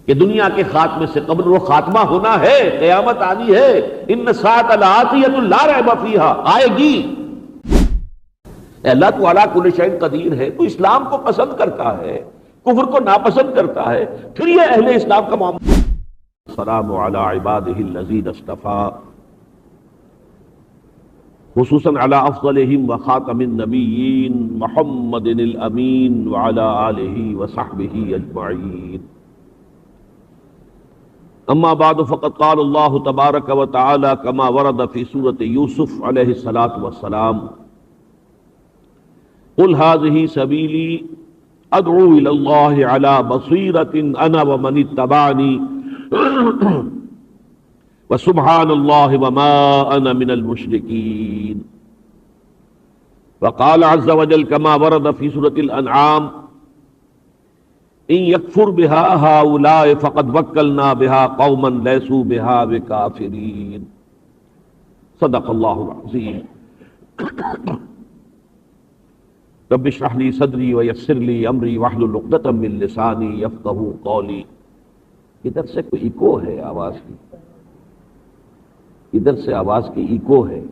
کہ دنیا کے خاتمے سے قبل وہ خاتمہ ہونا ہے، قیامت آنی ہے، ان الساعۃ لآتیۃ لا ریب فیہا، آئے گی۔ اے اللہ تو علی کل شیء قدیر ہے، تو اسلام کو پسند کرتا ہے، کفر کو ناپسند کرتا ہے، پھر یہ اہل اسلام کا معاملہ۔ السلام علی عبادہ الذین اصطفیٰ، خصوصاً علی افضلہم وخاتم النبیین محمد الامین وعلی آلہ وصحبہ اجمعین۔ اما بعد فقد قال اللہ تبارک و تعالی کما ورد فی سورۃ یوسف علیہ الصلاۃ والسلام قل هذه سبیلی ادعو الی اللہ علی بصیرۃ انا ومن اتبعنی وسبحان اللہ وما انا من المشرکین۔ وقال عز وجل كما ورد في سورة الانعام ان يكفر بها هؤلاء فقد وكلنا بها قوما ليسوا بها بكافرين۔ صدق الله العظيم۔ رب اشرح لي صدري ويسر لي امري واحلل عقدة من لساني يفقهوا قولي۔ ادھر سے کوئی ایکو ہے آواز کی، ادھر سے آواز کی ایکو ہے۔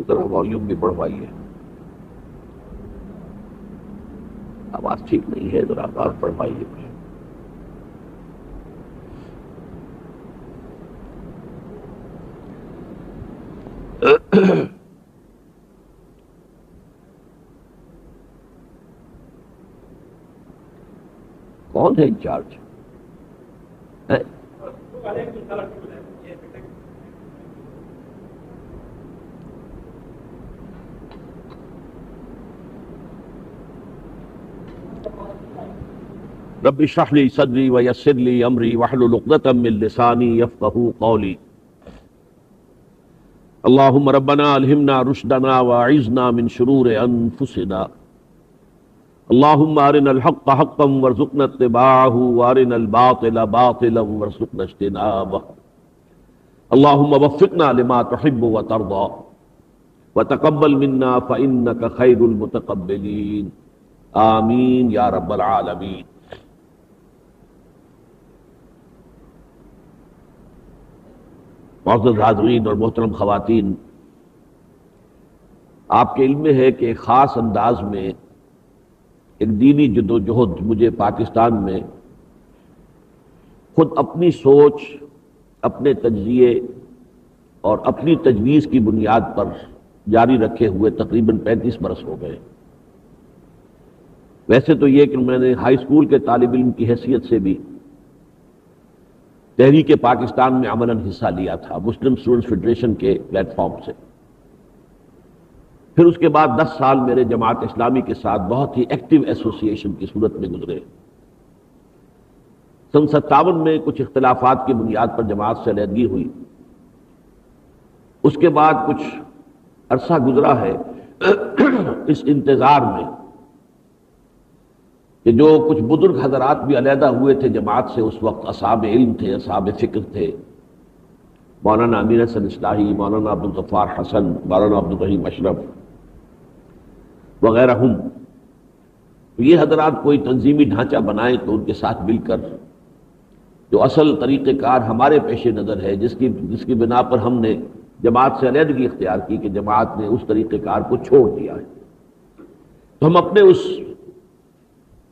ذرا والیوم بھی بڑھوائیے، آواز ٹھیک نہیں ہے، ذرا آواز بڑھوائیے۔ کون ہے انچارج؟ رب اشرح لي صدري ويسر لي امري واحلل عقدة من لساني يفقهوا قولي۔ اللهم ربنا الهمنا رشدنا واعذنا من شرور انفسنا، اللهم ارنا الحق حقا وارزقنا اتباعه وارنا الباطل باطلا وارزقنا اجتنابه، اللهم وفقنا لما تحب وترضى وتقبل منا فإنك خير المتقبلين، آمین یا رب العالمین۔ معزز حاضرین اور محترم خواتین، آپ کے علم میں ہے کہ ایک خاص انداز میں ایک دینی جدوجہد مجھے پاکستان میں خود اپنی سوچ، اپنے تجزیے اور اپنی تجویز کی بنیاد پر جاری رکھے ہوئے تقریباً 35 برس ہو گئے۔ ویسے تو یہ کہ میں نے ہائی اسکول کے طالب علم کی حیثیت سے بھی تحریک پاکستان میں عملاً حصہ لیا تھا، مسلم اسٹوڈنٹس فیڈریشن کے پلیٹ فارم سے۔ پھر اس کے بعد 10 سال میرے جماعت اسلامی کے ساتھ بہت ہی ایکٹیو ایسوسی ایشن کی صورت میں گزرے۔ سن 57 میں کچھ اختلافات کی بنیاد پر جماعت سے علیحدگی ہوئی۔ اس کے بعد کچھ عرصہ گزرا ہے اس انتظار میں کہ جو کچھ بزرگ حضرات بھی علیحدہ ہوئے تھے جماعت سے، اس وقت اصحاب علم تھے، اصحاب فکر تھے، مولانا امین حسن اصلاحی، مولانا عبدالغفار حسن، مولانا عبدالرحیم اشرف وغیرہ ہم، یہ حضرات کوئی تنظیمی ڈھانچہ بنائیں تو ان کے ساتھ مل کر جو اصل طریقہ کار ہمارے پیش نظر ہے، جس کی بنا پر ہم نے جماعت سے علیحدگی اختیار کی کہ جماعت نے اس طریقہ کار کو چھوڑ دیا ہے، تو ہم اپنے اس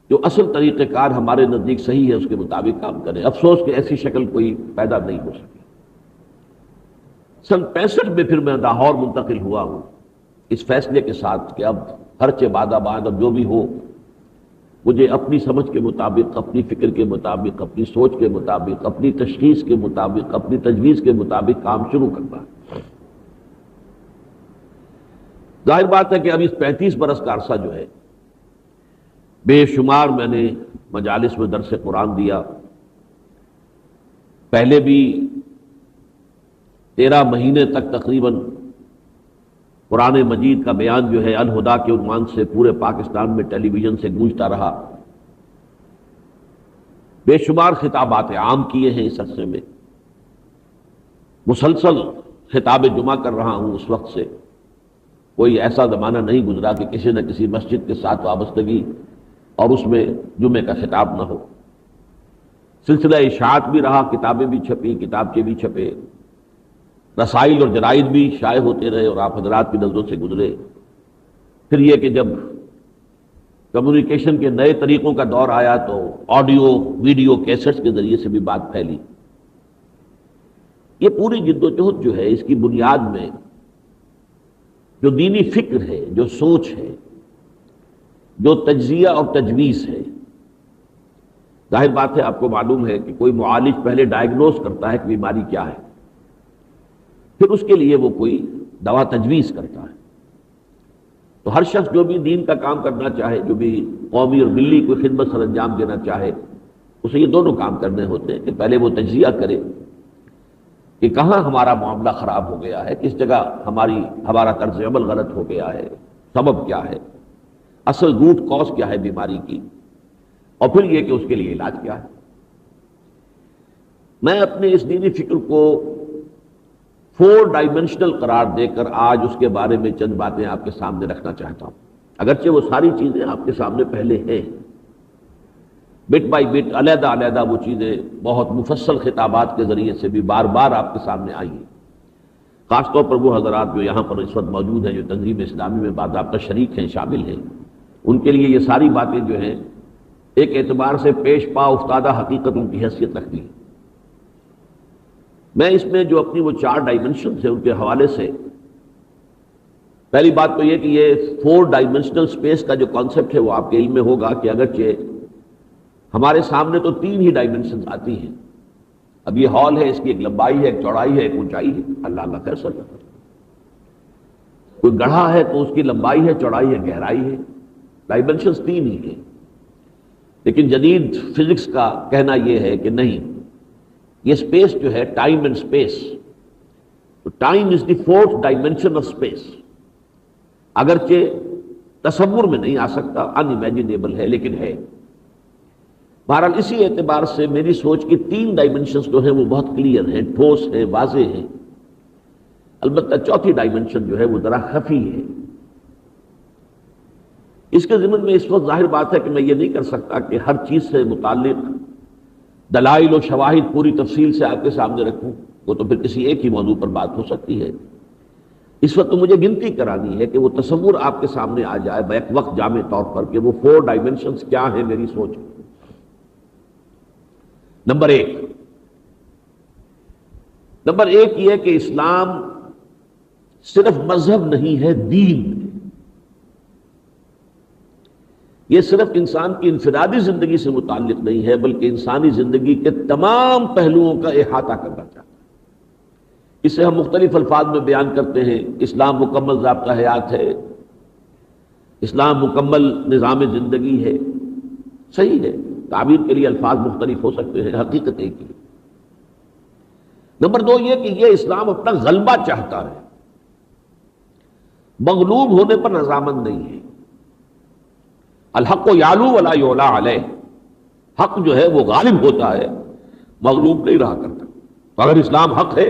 جو اصل طریقہ کار ہمارے نزدیک صحیح ہے اس کے مطابق کام کریں۔ افسوس کہ ایسی شکل کوئی پیدا نہیں ہو سکی۔ سن 65 میں پھر میں لاہور منتقل ہوا ہوں اس فیصلے کے ساتھ کہ اب ہر چہ بادہ بعد اب جو بھی ہو مجھے اپنی سمجھ کے مطابق، اپنی فکر کے مطابق، اپنی سوچ کے مطابق، اپنی تشخیص کے مطابق، اپنی تجویز کے مطابق کام شروع کرنا ہے۔ ظاہر بات ہے کہ اب اس 35 برس کا عرصہ جو ہے بے شمار میں نے مجالس میں درس قرآن دیا۔ پہلے بھی 13 مہینے تک تقریباً قرآن مجید کا بیان جو ہے الہدا کے عنوان سے پورے پاکستان میں ٹیلی ویژن سے گونجتا رہا۔ بے شمار خطابات عام کیے ہیں اس عرصے میں، مسلسل خطاب جمعہ کر رہا ہوں اس وقت سے، کوئی ایسا زمانہ نہیں گزرا کہ کسی نہ کسی مسجد کے ساتھ وابستگی اور اس میں جمعے کا خطاب نہ ہو۔ سلسلہ اشاعت بھی رہا، کتابیں بھی چھپی، کتابچے بھی چھپے، رسائل اور جرائد بھی شائع ہوتے رہے اور آپ حضرات کی نظروں سے گزرے۔ پھر یہ کہ جب کمیونیکیشن کے نئے طریقوں کا دور آیا تو آڈیو ویڈیو کیسٹس کے ذریعے سے بھی بات پھیلی۔ یہ پوری جد و جہد جو ہے اس کی بنیاد میں جو دینی فکر ہے، جو سوچ ہے، جو تجزیہ اور تجویز ہے۔ ظاہر بات ہے، آپ کو معلوم ہے کہ کوئی معالج پہلے ڈائگنوز کرتا ہے کہ بیماری کیا ہے، پھر اس کے لیے وہ کوئی دوا تجویز کرتا ہے۔ تو ہر شخص جو بھی دین کا کام کرنا چاہے، جو بھی قومی اور ملی کوئی خدمت سر انجام دینا چاہے، اسے یہ دونوں کام کرنے ہوتے ہیں کہ پہلے وہ تجزیہ کرے کہ کہاں ہمارا معاملہ خراب ہو گیا ہے، کس جگہ ہمارا طرز عمل غلط ہو گیا ہے، سبب کیا ہے، اصل روٹ کاز کیا ہے بیماری کی، اور پھر یہ کہ اس کے لیے علاج کیا ہے۔ میں اپنے اس دینی فکر کو 4 ڈائمنشنل قرار دے کر آج اس کے بارے میں چند باتیں آپ کے سامنے رکھنا چاہتا ہوں، اگرچہ وہ ساری چیزیں آپ کے سامنے پہلے ہیں، بٹ بائی بٹ علیحدہ علیحدہ وہ چیزیں بہت مفصل خطابات کے ذریعے سے بھی بار بار آپ کے سامنے آئی ہیں۔ خاص طور پر وہ حضرات جو یہاں پر اس وقت موجود ہیں، جو تنظیم اسلامی میں باضابطہ شریک ہیں، شامل ہیں، ان کے لیے یہ ساری باتیں جو ہیں ایک اعتبار سے پیش پا افتادہ حقیقتوں کی حیثیت رکھتی ہیں۔ میں اس میں جو اپنی وہ 4 ڈائمنشنز ہیں ان کے حوالے سے پہلی بات تو یہ کہ یہ 4 ڈائمنشنل سپیس کا جو کانسیپٹ ہے وہ آپ کے علم میں ہوگا کہ اگرچہ ہمارے سامنے تو 3 ہی ڈائمنشنز آتی ہیں۔ اب یہ ہال ہے، اس کی ایک لمبائی ہے، ایک چوڑائی ہے، ایک اونچائی ہے، اللہ خیر سر۔ کوئی گڑھا ہے تو اس کی لمبائی ہے، چوڑائی ہے، گہرائی ہے، ڈائمنشنز 3 ہی ہیں۔ لیکن جدید فزکس کا کہنا یہ ہے کہ نہیں، یہ سپیس جو ہے ٹائم اینڈ سپیس، تو time is the 4th dimension of space, اگرچہ تصور میں نہیں آ سکتا، ان امیجنیبل ہے، لیکن ہے۔ بہرحال اسی اعتبار سے میری سوچ کی 3 ڈائمنشنز جو ہیں وہ بہت کلیئر ہیں، ٹھوس ہیں، واضح ہیں۔ البتہ 4تھی ڈائمنشن جو ہے وہ ذرا خفی ہے۔ اس کے ضمن میں اس وقت ظاہر بات ہے کہ میں یہ نہیں کر سکتا کہ ہر چیز سے متعلق دلائل و شواہد پوری تفصیل سے آپ کے سامنے رکھوں، وہ تو پھر کسی ایک ہی موضوع پر بات ہو سکتی ہے۔ اس وقت تو مجھے گنتی کرانی ہے کہ وہ تصور آپ کے سامنے آ جائے بیک وقت جامع طور پر کہ وہ 4 ڈائمنشنز کیا ہیں میری سوچ۔ نمبر 1 یہ کہ اسلام صرف مذہب نہیں ہے، دین ہے۔ یہ صرف انسان کی انفرادی زندگی سے متعلق نہیں ہے، بلکہ انسانی زندگی کے تمام پہلوؤں کا احاطہ کرنا چاہتا ہے۔ اسے ہم مختلف الفاظ میں بیان کرتے ہیں، اسلام مکمل ضابطہ حیات ہے، اسلام مکمل نظام زندگی ہے۔ صحیح ہے، تعبیر کے لیے الفاظ مختلف ہو سکتے ہیں، حقیقت ایک ہی۔ نمبر 2 یہ کہ یہ اسلام اپنا غلبہ چاہتا ہے، مغلوب ہونے پر رضامند نہیں ہے۔ الحق یعلو ولا یعلی علیہ، حق جو ہے وہ غالب ہوتا ہے، مغلوب نہیں رہا کرتا۔ تو اگر اسلام حق ہے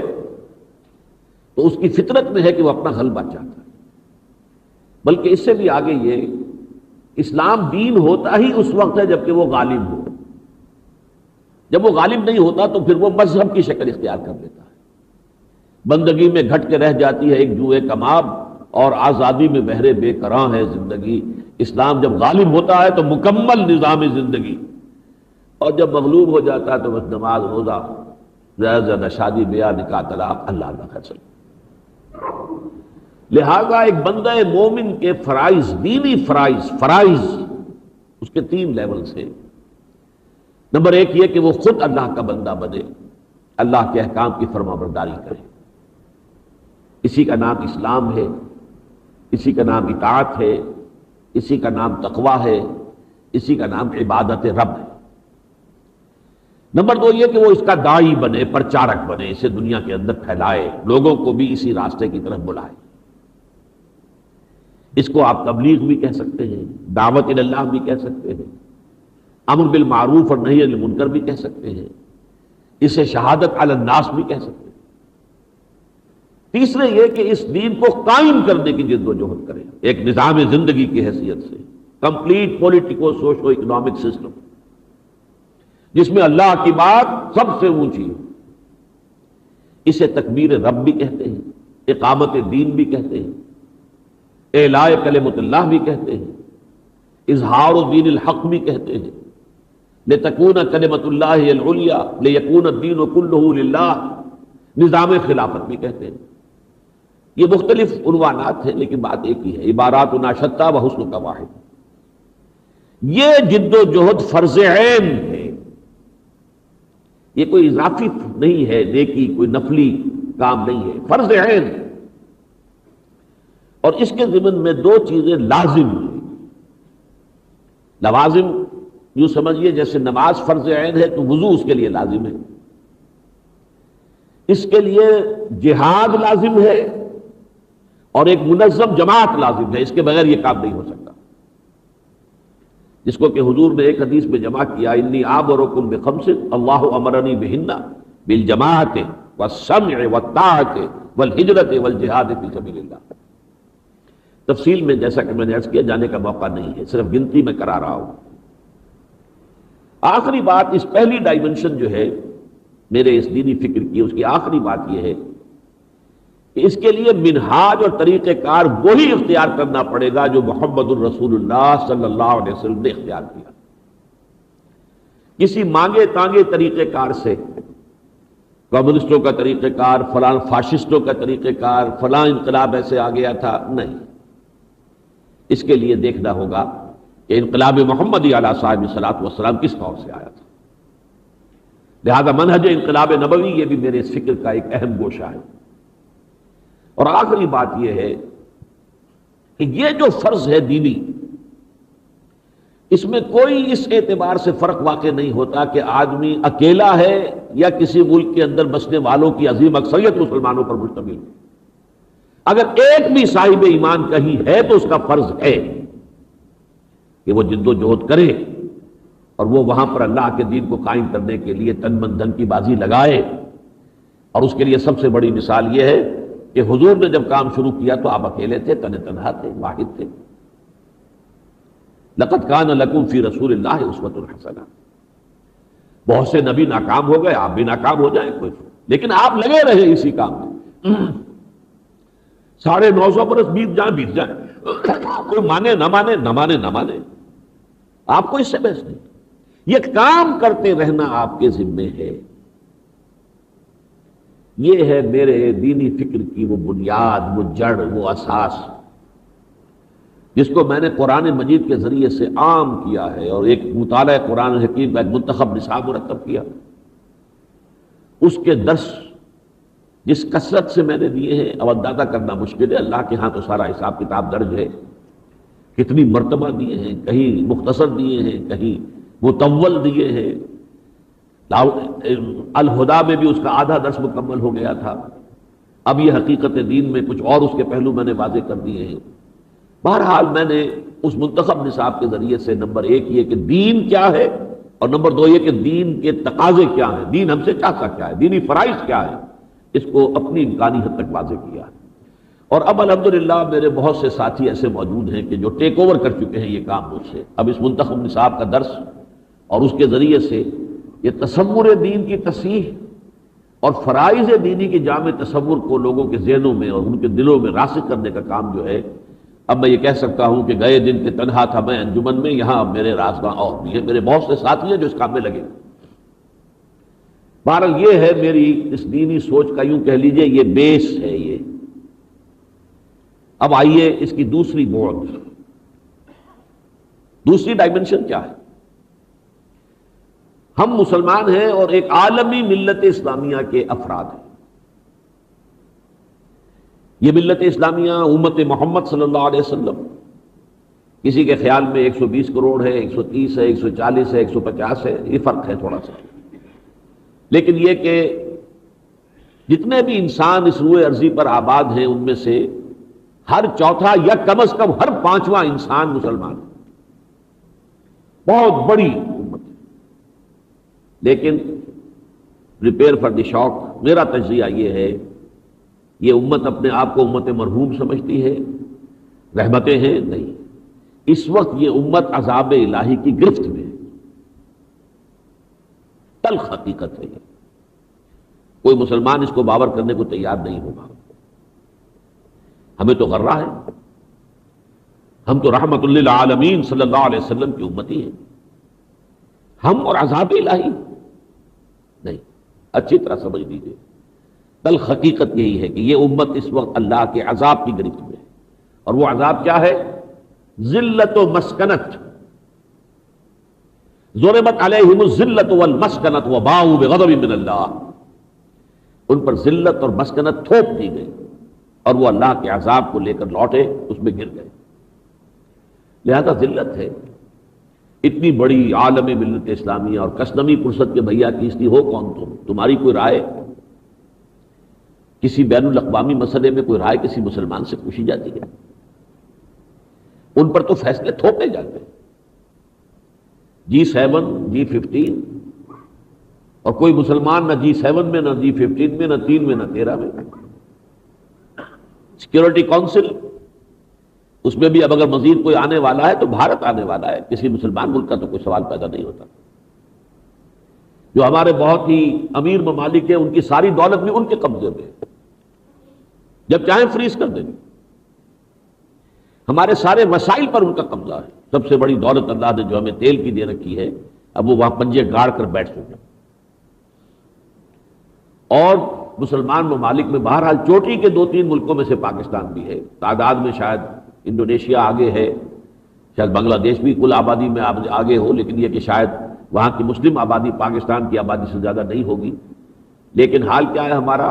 تو اس کی فطرت میں ہے کہ وہ اپنا غلبہ چاہتا ہے۔ بلکہ اس سے بھی آگے یہ، اسلام دین ہوتا ہی اس وقت ہے جبکہ وہ غالب ہو۔ جب وہ غالب نہیں ہوتا تو پھر وہ مذہب کی شکل اختیار کر لیتا ہے۔ بندگی میں گھٹ کے رہ جاتی ہے ایک جوئے کماب، اور آزادی میں بہرے بے کراں ہے زندگی۔ اسلام جب غالب ہوتا ہے تو مکمل نظام زندگی، اور جب مغلوب ہو جاتا ہے تو بس نماز، روزہ، زیادہ زیادہ شادی بیاہ، نکاح، طلاق، اللہ خیر۔ لہذا ایک بندہ مومن کے فرائض، دینی فرائض اس کے 3 لیولز ہیں۔ نمبر 1 یہ کہ وہ خود اللہ کا بندہ بنے، اللہ کے احکام کی فرما برداری کرے۔ اسی کا نام اسلام ہے، اسی کا نام اطاعت ہے، اسی کا نام تقویٰ ہے، اسی کا نام عبادت رب ہے۔ نمبر 2 یہ کہ وہ اس کا داعی بنے، پرچارک بنے، اسے دنیا کے اندر پھیلائے، لوگوں کو بھی اسی راستے کی طرف بلائے۔ اس کو آپ تبلیغ بھی کہہ سکتے ہیں، دعوت اللہ بھی کہہ سکتے ہیں، امر بالمعروف اور نہی عن المنکر بھی کہہ سکتے ہیں، اسے شہادت علی الناس بھی کہہ سکتے ہیں۔ تیسرے یہ کہ اس دین کو قائم کرنے کی جد و جہد کرے، ایک نظام زندگی کی حیثیت سے، complete politico socio economic system جس میں اللہ کی بات سب سے اونچی ہے۔ اسے تکبیر رب بھی کہتے ہیں، اقامت دین بھی کہتے ہیں، اعلاء کلمۃ اللہ بھی کہتے ہیں، اظہار دین الحق بھی کہتے ہیں، لتکون کلمۃ اللہ العلیٰ لیکون الدین کلہ للہ، نظام خلافت بھی کہتے ہیں۔ یہ مختلف عنوانات ہیں لیکن بات ایک ہی ہے، عباراتنا شتیٰ وحسن کا واحد۔ یہ جد و جہد فرض عین ہے، یہ کوئی اضافی نہیں ہے، نیکی کوئی نفلی کام نہیں ہے، فرض عین۔ اور اس کے ضمن میں دو چیزیں لازم ہیں۔ لوازم یوں سمجھیے جیسے نماز فرض عین ہے تو وضو اس کے لیے لازم ہے، اس کے لیے جہاد لازم ہے، اور ایک منظم جماعت لازم ہے، اس کے بغیر یہ کام نہیں ہو سکتا، جس کو کہ حضور نے ایک حدیث میں جمع کیا، انی آمرکم بخمس اللہ امرنی بہن بالجماعت والسمع والطاعت والہجرت والجہاد فی سبیل اللہ۔ تفصیل میں جیسا کہ میں نے عرض کیا جانے کا موقع نہیں ہے، صرف گنتی میں کرا رہا ہوں۔ آخری بات، اس پہلی ڈائمنشن جو ہے میرے اس دینی فکر کی، اس کی آخری بات یہ ہے کہ اس کے لیے منہاج اور طریقہ کار وہی اختیار کرنا پڑے گا جو محمد الرسول اللہ صلی اللہ علیہ وسلم نے اختیار کیا۔ کسی مانگے تانگے طریقہ کار سے، کمیونسٹوں کا طریقہ کار، فلاں فاشسٹوں کا طریقہ کار، فلاں انقلاب ایسے آ گیا تھا، نہیں۔ اس کے لیے دیکھنا ہوگا کہ انقلاب محمدی علیہ صاحب الصلاۃ والسلام کس طور سے آیا تھا۔ لہذا منہج انقلاب نبوی یہ بھی میرے اس فکر کا ایک اہم گوشہ ہے۔ اور آخری بات یہ ہے کہ یہ جو فرض ہے دینی، اس میں کوئی اس اعتبار سے فرق واقع نہیں ہوتا کہ آدمی اکیلا ہے یا کسی ملک کے اندر بسنے والوں کی عظیم اکثریت مسلمانوں پر مشتمل ہے۔ اگر ایک بھی صاحب ایمان کہیں ہے تو اس کا فرض ہے کہ وہ جد و جہد کرے اور وہ وہاں پر اللہ کے دین کو قائم کرنے کے لیے تن من دھن کی بازی لگائے۔ اور اس کے لیے سب سے بڑی مثال یہ ہے کہ حضور نے جب کام شروع کیا تو آپ اکیلے تھے، تنہا تھے، واحد تھے۔ لقد کان لکم فی رسول اللہ اسوۃ حسنہ۔ بہت سے نبی ناکام ہو گئے، آپ بھی ناکام ہو جائیں، کوئی، لیکن آپ لگے رہے اسی کام میں۔ 950 برس بیت جائیں، کوئی مانے نہ مانے، نہ مانے نہ مانے، آپ کو اس سے بحث نہیں۔ یہ کام کرتے رہنا آپ کے ذمے ہے۔ یہ ہے میرے دینی فکر کی وہ بنیاد، وہ جڑ، وہ اساس، جس کو میں نے قرآن مجید کے ذریعے سے عام کیا ہے اور ایک مطالعہ قرآن حکیم کا ایک منتخب نصاب مرتب کیا۔ اس کے درس جس کثرت سے میں نے دیے ہیں اب اندازہ کرنا مشکل ہے، اللہ کے ہاں تو سارا حساب کتاب درج ہے، کتنی مرتبہ دیے ہیں، کہیں مختصر دیے ہیں، کہیں مطول دیے ہیں۔ الہدا میں بھی اس کا آدھا درس مکمل ہو گیا تھا، اب یہ حقیقت دین میں کچھ اور اس کے پہلو میں نے واضح کر دیے ہیں۔ بہرحال میں نے اس منتخب نصاب کے ذریعے سے نمبر 1 یہ کہ دین کیا ہے، اور نمبر 2 یہ کہ دین کے تقاضے کیا ہیں، دین ہم سے چاہتا کیا ہے، دینی فرائض کیا ہے، اس کو اپنی امکانی حد تک واضح کیا۔ اور اب الحمدللہ میرے بہت سے ساتھی ایسے موجود ہیں کہ جو ٹیک اوور کر چکے ہیں یہ کام مجھ سے۔ اب اس منتخب نصاب کا درس اور اس کے ذریعے سے یہ تصور دین کی تصحیح اور فرائض دینی کی جامع تصور کو لوگوں کے ذہنوں میں اور ان کے دلوں میں راسخ کرنے کا کام جو ہے، اب میں یہ کہہ سکتا ہوں کہ گئے دن کے تنہا تھا میں انجمن میں، یہاں میرے رازداں اور بھی ہیں، میرے بہت سے ساتھی ہیں جو اس کام میں لگے۔ بہرحال یہ ہے میری اس دینی سوچ کا، یوں کہہ لیجئے یہ بیس ہے یہ۔ اب آئیے اس کی دوسری بعد، دوسری ڈائمنشن کیا ہے؟ ہم مسلمان ہیں اور ایک عالمی ملت اسلامیہ کے افراد ہیں۔ یہ ملت اسلامیہ امت محمد صلی اللہ علیہ وسلم، کسی کے خیال میں 120 کروڑ ہے، 130 ہے، 140 ہے، 150 ہے، یہ فرق ہے تھوڑا سا، لیکن یہ کہ جتنے بھی انسان اس روئے ارضی پر آباد ہیں ان میں سے ہر چوتھا یا کم از کم ہر 5واں انسان مسلمان ہے۔ بہت بڑی امت ہے، لیکن پریپیئر فار دی شاک، میرا تجزیہ یہ ہے یہ امت اپنے آپ کو امت مرحوم سمجھتی ہے، رحمتیں ہیں؟ نہیں، اس وقت یہ امت عذاب الہی کی گرفت میں ہے، تلخ حقیقت ہے یہ، کوئی مسلمان اس کو باور کرنے کو تیار نہیں ہوگا۔ ہمیں تو غرہ ہے، ہم تو رحمت للعالمین صلی اللہ علیہ وسلم کی امتی ہیں، ہم اور عذاب الہی نہیں۔ اچھی طرح سمجھ لیجیے، تلخ حقیقت یہی ہے کہ یہ امت اس وقت اللہ کے عذاب کی گرفت میں ہے، اور وہ عذاب کیا ہے؟ ذلت و مسکنت، ضربت علیہم الذلت والمسکنت وباؤوا بغضب من اللہ، ان پر ذلت اور مسکنت تھوپ دی گئی اور وہ اللہ کے عذاب کو لے کر لوٹے، اس میں گر گئے۔ لہذا ذلت ہے، اتنی بڑی عالم ملت اسلامیہ اور کسنمی پرست کے بھیا کیستی ہو کون تمہاری کوئی رائے کسی بین الاقوامی مسئلے میں کوئی رائے کسی مسلمان سے پوچھی جاتی ہے؟ ان پر تو فیصلے تھوپے جاتے ہیں، G7 G15، اور کوئی مسلمان نہ G7 میں، نہ G15 میں، نہ 3 میں، نہ 13 میں۔ سیکورٹی کونسل، اس میں بھی اب اگر مزید کوئی آنے والا ہے تو بھارت آنے والا ہے، کسی مسلمان ملک کا تو کوئی سوال پیدا نہیں ہوتا۔ جو ہمارے بہت ہی امیر ممالک ہیں، ان کی ساری دولت بھی ان کے قبضے میں ہے، جب چاہیں فریز کر دیں گے۔ ہمارے سارے وسائل پر ان کا قبضہ ہے، سب سے بڑی دولت اللہ نے جو ہمیں تیل کی دے رکھی ہے، اب وہ وہاں پنجے گاڑ کر بیٹھ سکے۔ اور مسلمان ممالک میں بہرحال چوٹی کے 2-3 ملکوں میں سے پاکستان بھی ہے، تعداد میں شاید انڈونیشیا آگے ہے، شاید بنگلہ دیش بھی کل آبادی میں آگے ہو، لیکن یہ کہ شاید وہاں کی مسلم آبادی پاکستان کی آبادی سے زیادہ نہیں ہوگی۔ لیکن حال کیا ہے ہمارا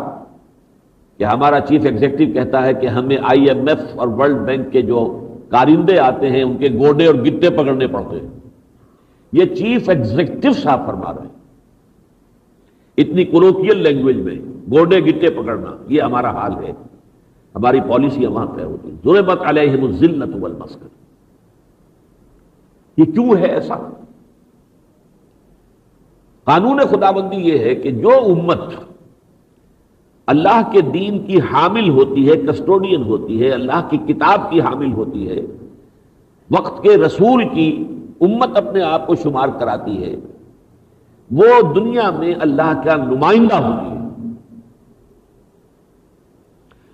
کہ ہمارا چیف ایگزیکٹو کہتا ہے کہ ہمیں IMF اور ورلڈ بینک کے جو کارندے آتے ہیں ان کے گوڈے اور گٹے پکڑنے پڑتے ہیں۔ یہ چیف ایگزیکٹو صاحب فرما رہے ہیں، اتنی کولوکیل لینگویج میں گوڈے گٹے پکڑنا، یہ ہمارا حال ہے، ہماری پالیسی وہاں طے ہوتی ہے۔ ضربت علیہم الذلۃ والمسکنۃ، یہ کیوں ہے ایسا؟ قانون خدابندی یہ ہے کہ جو امت اللہ کے دین کی حامل ہوتی ہے، کسٹوڈین ہوتی ہے، اللہ کی کتاب کی حامل ہوتی ہے، وقت کے رسول کی امت اپنے آپ کو شمار کراتی ہے، وہ دنیا میں اللہ کا نمائندہ ہوتی ہے۔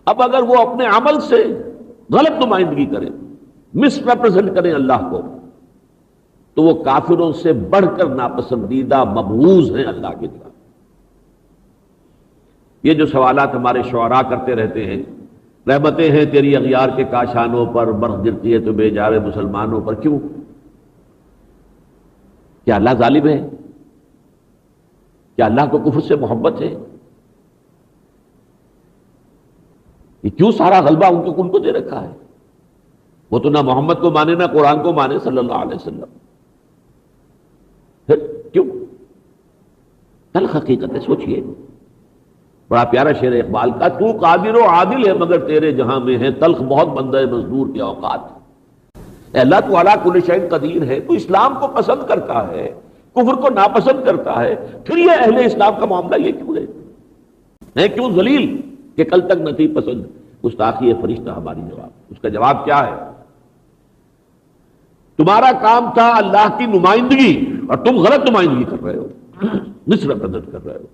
اب اگر وہ اپنے عمل سے غلط نمائندگی کرے، مس ریپرزینٹ کریں اللہ کو، تو وہ کافروں سے بڑھ کر ناپسندیدہ مبغوض ہیں اللہ کی طرف۔ یہ جو سوالات ہمارے شعراء کرتے رہتے ہیں، رحمتیں ہیں تیری اغیار کے کاشانوں پر، برق گرتی ہے تو بے جارے مسلمانوں پر، کیوں؟ کیا اللہ ظالم ہے؟ کیا اللہ کو کفر سے محبت ہے؟ یہ کیوں سارا غلبہ ان کو دے رکھا ہے؟ وہ تو نہ محمد کو مانے نہ قرآن کو مانے صلی اللہ علیہ وسلم، پھر کیوں؟ تلخ حقیقت ہے، سوچئے۔ بڑا پیارا شعر اقبال کا، تو قادر و عادل ہے مگر تیرے جہاں میں ہے تلخ بہت بندہ مزدور کے اوقات۔ اے اللہ تو علی کل شیء قدیر ہے، تو اسلام کو پسند کرتا ہے، کفر کو ناپسند کرتا ہے، پھر یہ اہل اسلام کا معاملہ یہ کیوں ہے کیوں ذلیل کہ کل تک نہ تھی پسند؟ گستاخی فرشتہ ہماری جواب، اس کا جواب کیا ہے؟ تمہارا کام تھا اللہ کی نمائندگی اور تم غلط نمائندگی کر رہے ہو، مس ریپرزینٹ کر رہے ہو۔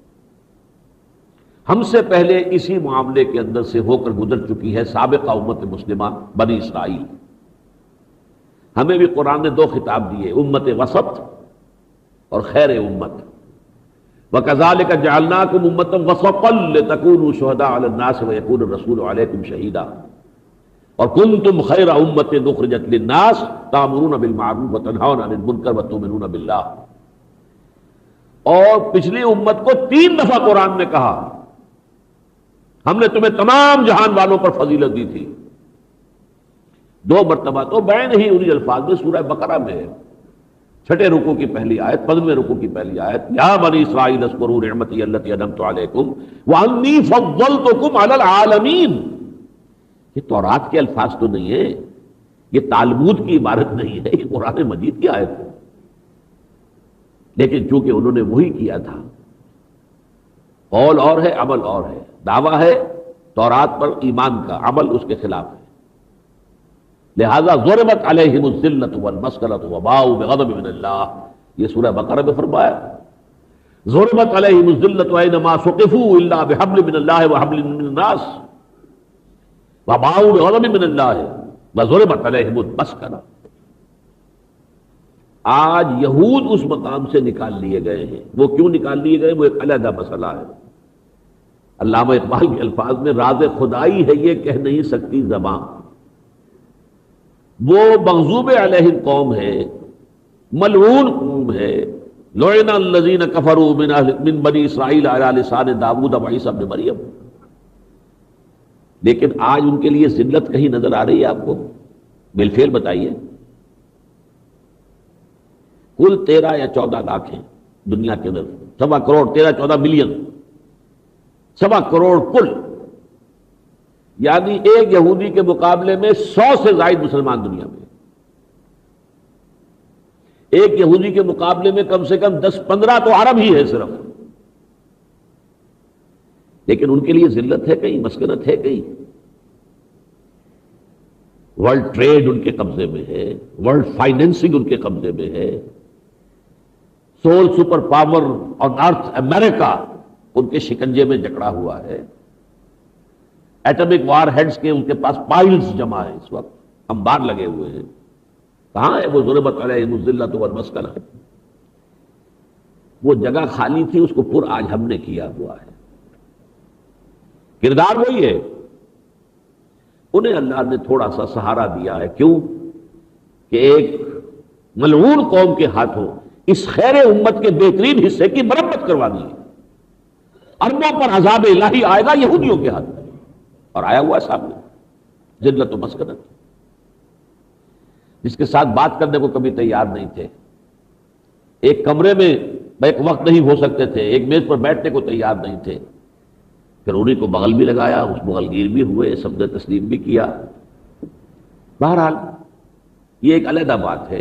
ہم سے پہلے اسی معاملے کے اندر سے ہو کر گزر چکی ہے سابقہ امت مسلمہ بنی اسرائیل۔ ہمیں بھی قرآن نے 2 خطاب دیے، امت وسط اور خیر امت۔ وَكَذَلِكَ جَعَلْنَاكُمْ أُمَّةً وَسَطًا لِتَكُونُوا شُهَدَاءَ عَلَى النَّاسِ وَيَكُونَ الرَّسُولُ عَلَيْكُمْ شَهِيدًا وَكُنْتُمْ خَيْرَ أُمَّةٍ أُخْرِجَتْ لِلنَّاسِ تَأْمُرُونَ بِالْمَعْرُوفِ وَتَنْهَوْنَ عَنِ الْمُنكَرِ وَتُؤْمِنُونَ بِاللَّهِ۔ اور پچھلی امت کو 3 دفعہ قرآن نے کہا ہم نے تمہیں تمام جہان والوں پر فضیلت دی تھی، 2 مرتبہ تو بین ہی انہی الفاظ میں سورہ بقرہ میں ہے، 6 رکوع کی پہلی آیت، 15ویں رکوع کی پہلی آیت، یا بنی اسرائیل اذکروا نعمتی التی انعمت علیکم وانی فضلتکم علی العالمین۔ یہ تورات کے الفاظ تو نہیں ہے، یہ تالمود کی عبارت نہیں ہے، یہ قرآن مجید کی آیت ہے، لیکن چونکہ انہوں نے وہی کیا تھا، قول اور ہے عمل اور ہے، دعویٰ ہے تورات پر ایمان کا عمل اس کے خلاف ہے. لہذا ضربت علیہم الذلۃ والمسکنۃ وباؤوا بغضب من اللہ، یہ سورہ بقرہ میں فرمایا ضربت علیہم الذلۃ اینما ثقفوا الا بحبل من اللہ وحبل من الناس وباؤوا بغضب من اللہ وضربت علیہم المسکنہ. آج یہود اس مقام سے نکال لیے گئے ہیں. وہ کیوں نکال لیے گئے وہ ایک علیحدہ مسئلہ ہے. علامہ اقبال کے الفاظ میں راز خدائی ہے یہ کہہ نہیں سکتی زبان. وہ مغضوب علیہ قوم ہے، ملعون قوم ہے. لعن الذین کفروا من بنی اسرائیل علی لسان داؤد و عیسی ابن مریم. لیکن آج ان کے لیے ذلت کہیں نظر آ رہی ہے آپ کو؟ بالفعل بتائیے. کل 13 یا 14 لاکھ ہیں دنیا کے اندر، 1.25 کروڑ 13-14 ملین، 1.25 کروڑ کل. یعنی ایک یہودی کے مقابلے میں 100 سے زائد مسلمان دنیا میں. ایک یہودی کے مقابلے میں کم سے کم 10-15 تو عرب ہی ہے صرف. لیکن ان کے لیے ذلت ہے کہیں، مسکنت ہے کہیں؟ ورلڈ ٹریڈ ان کے قبضے میں ہے، ورلڈ فائنینسنگ ان کے قبضے میں ہے، سول سپر پاور آن ارتھ امریکہ ان کے شکنجے میں جکڑا ہوا ہے. ایٹمک وار ہیڈز کے ان کے پاس پائلز جمع ہیں، اس وقت انبار لگے ہوئے ہیں. کہاں ہے وہ ضربت علیہم الذلۃ والمسکنہ؟ وہ جگہ خالی تھی، اس کو پر آج ہم نے کیا ہوا ہے. کردار وہی ہے. انہیں اللہ نے تھوڑا سا سہارا دیا ہے. کیوں کہ ایک ملعون قوم کے ہاتھوں اس خیر امت کے بہترین حصے کی مرمت کروانی ہے. اربوں پر عذاب الہی آئے گا یہودیوں کے ہاتھ میں، اور آیا ہوا ہے سامنے. ذلت و مسکنت، جس کے ساتھ بات کرنے کو کبھی تیار نہیں تھے، ایک کمرے میں ایک وقت نہیں ہو سکتے تھے، ایک میز پر بیٹھنے کو تیار نہیں تھے. پھر انہیں کو بغل بھی لگایا، اس بغل گیر بھی ہوئے، سب نے تسلیم بھی کیا. بہرحال یہ ایک علیحدہ بات ہے.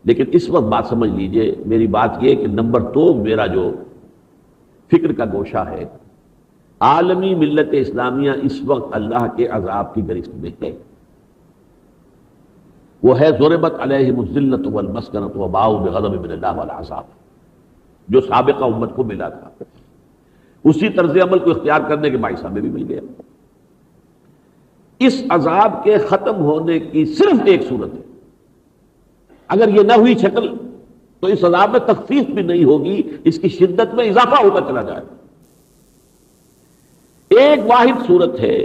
لیکن اس وقت بات سمجھ لیجئے، میری بات یہ کہ نمبر 2 میرا جو فکر کا گوشہ ہے، عالمی ملت اسلامیہ اس وقت اللہ کے عذاب کی گرفت میں ہے. وہ ہے ضربت علیہم الذلۃ والمسکنۃ وباؤوا بغضب من اللہ والعذاب، جو سابقہ امت کو ملا تھا. اسی طرز عمل کو اختیار کرنے کے باعث ہمیں بھی مل گیا. اس عذاب کے ختم ہونے کی صرف ایک صورت ہے. اگر یہ نہ ہوئی شکل تو اس عذاب میں تخفیف بھی نہیں ہوگی، اس کی شدت میں اضافہ ہوتا چلا جائے گا. ایک واحد صورت ہے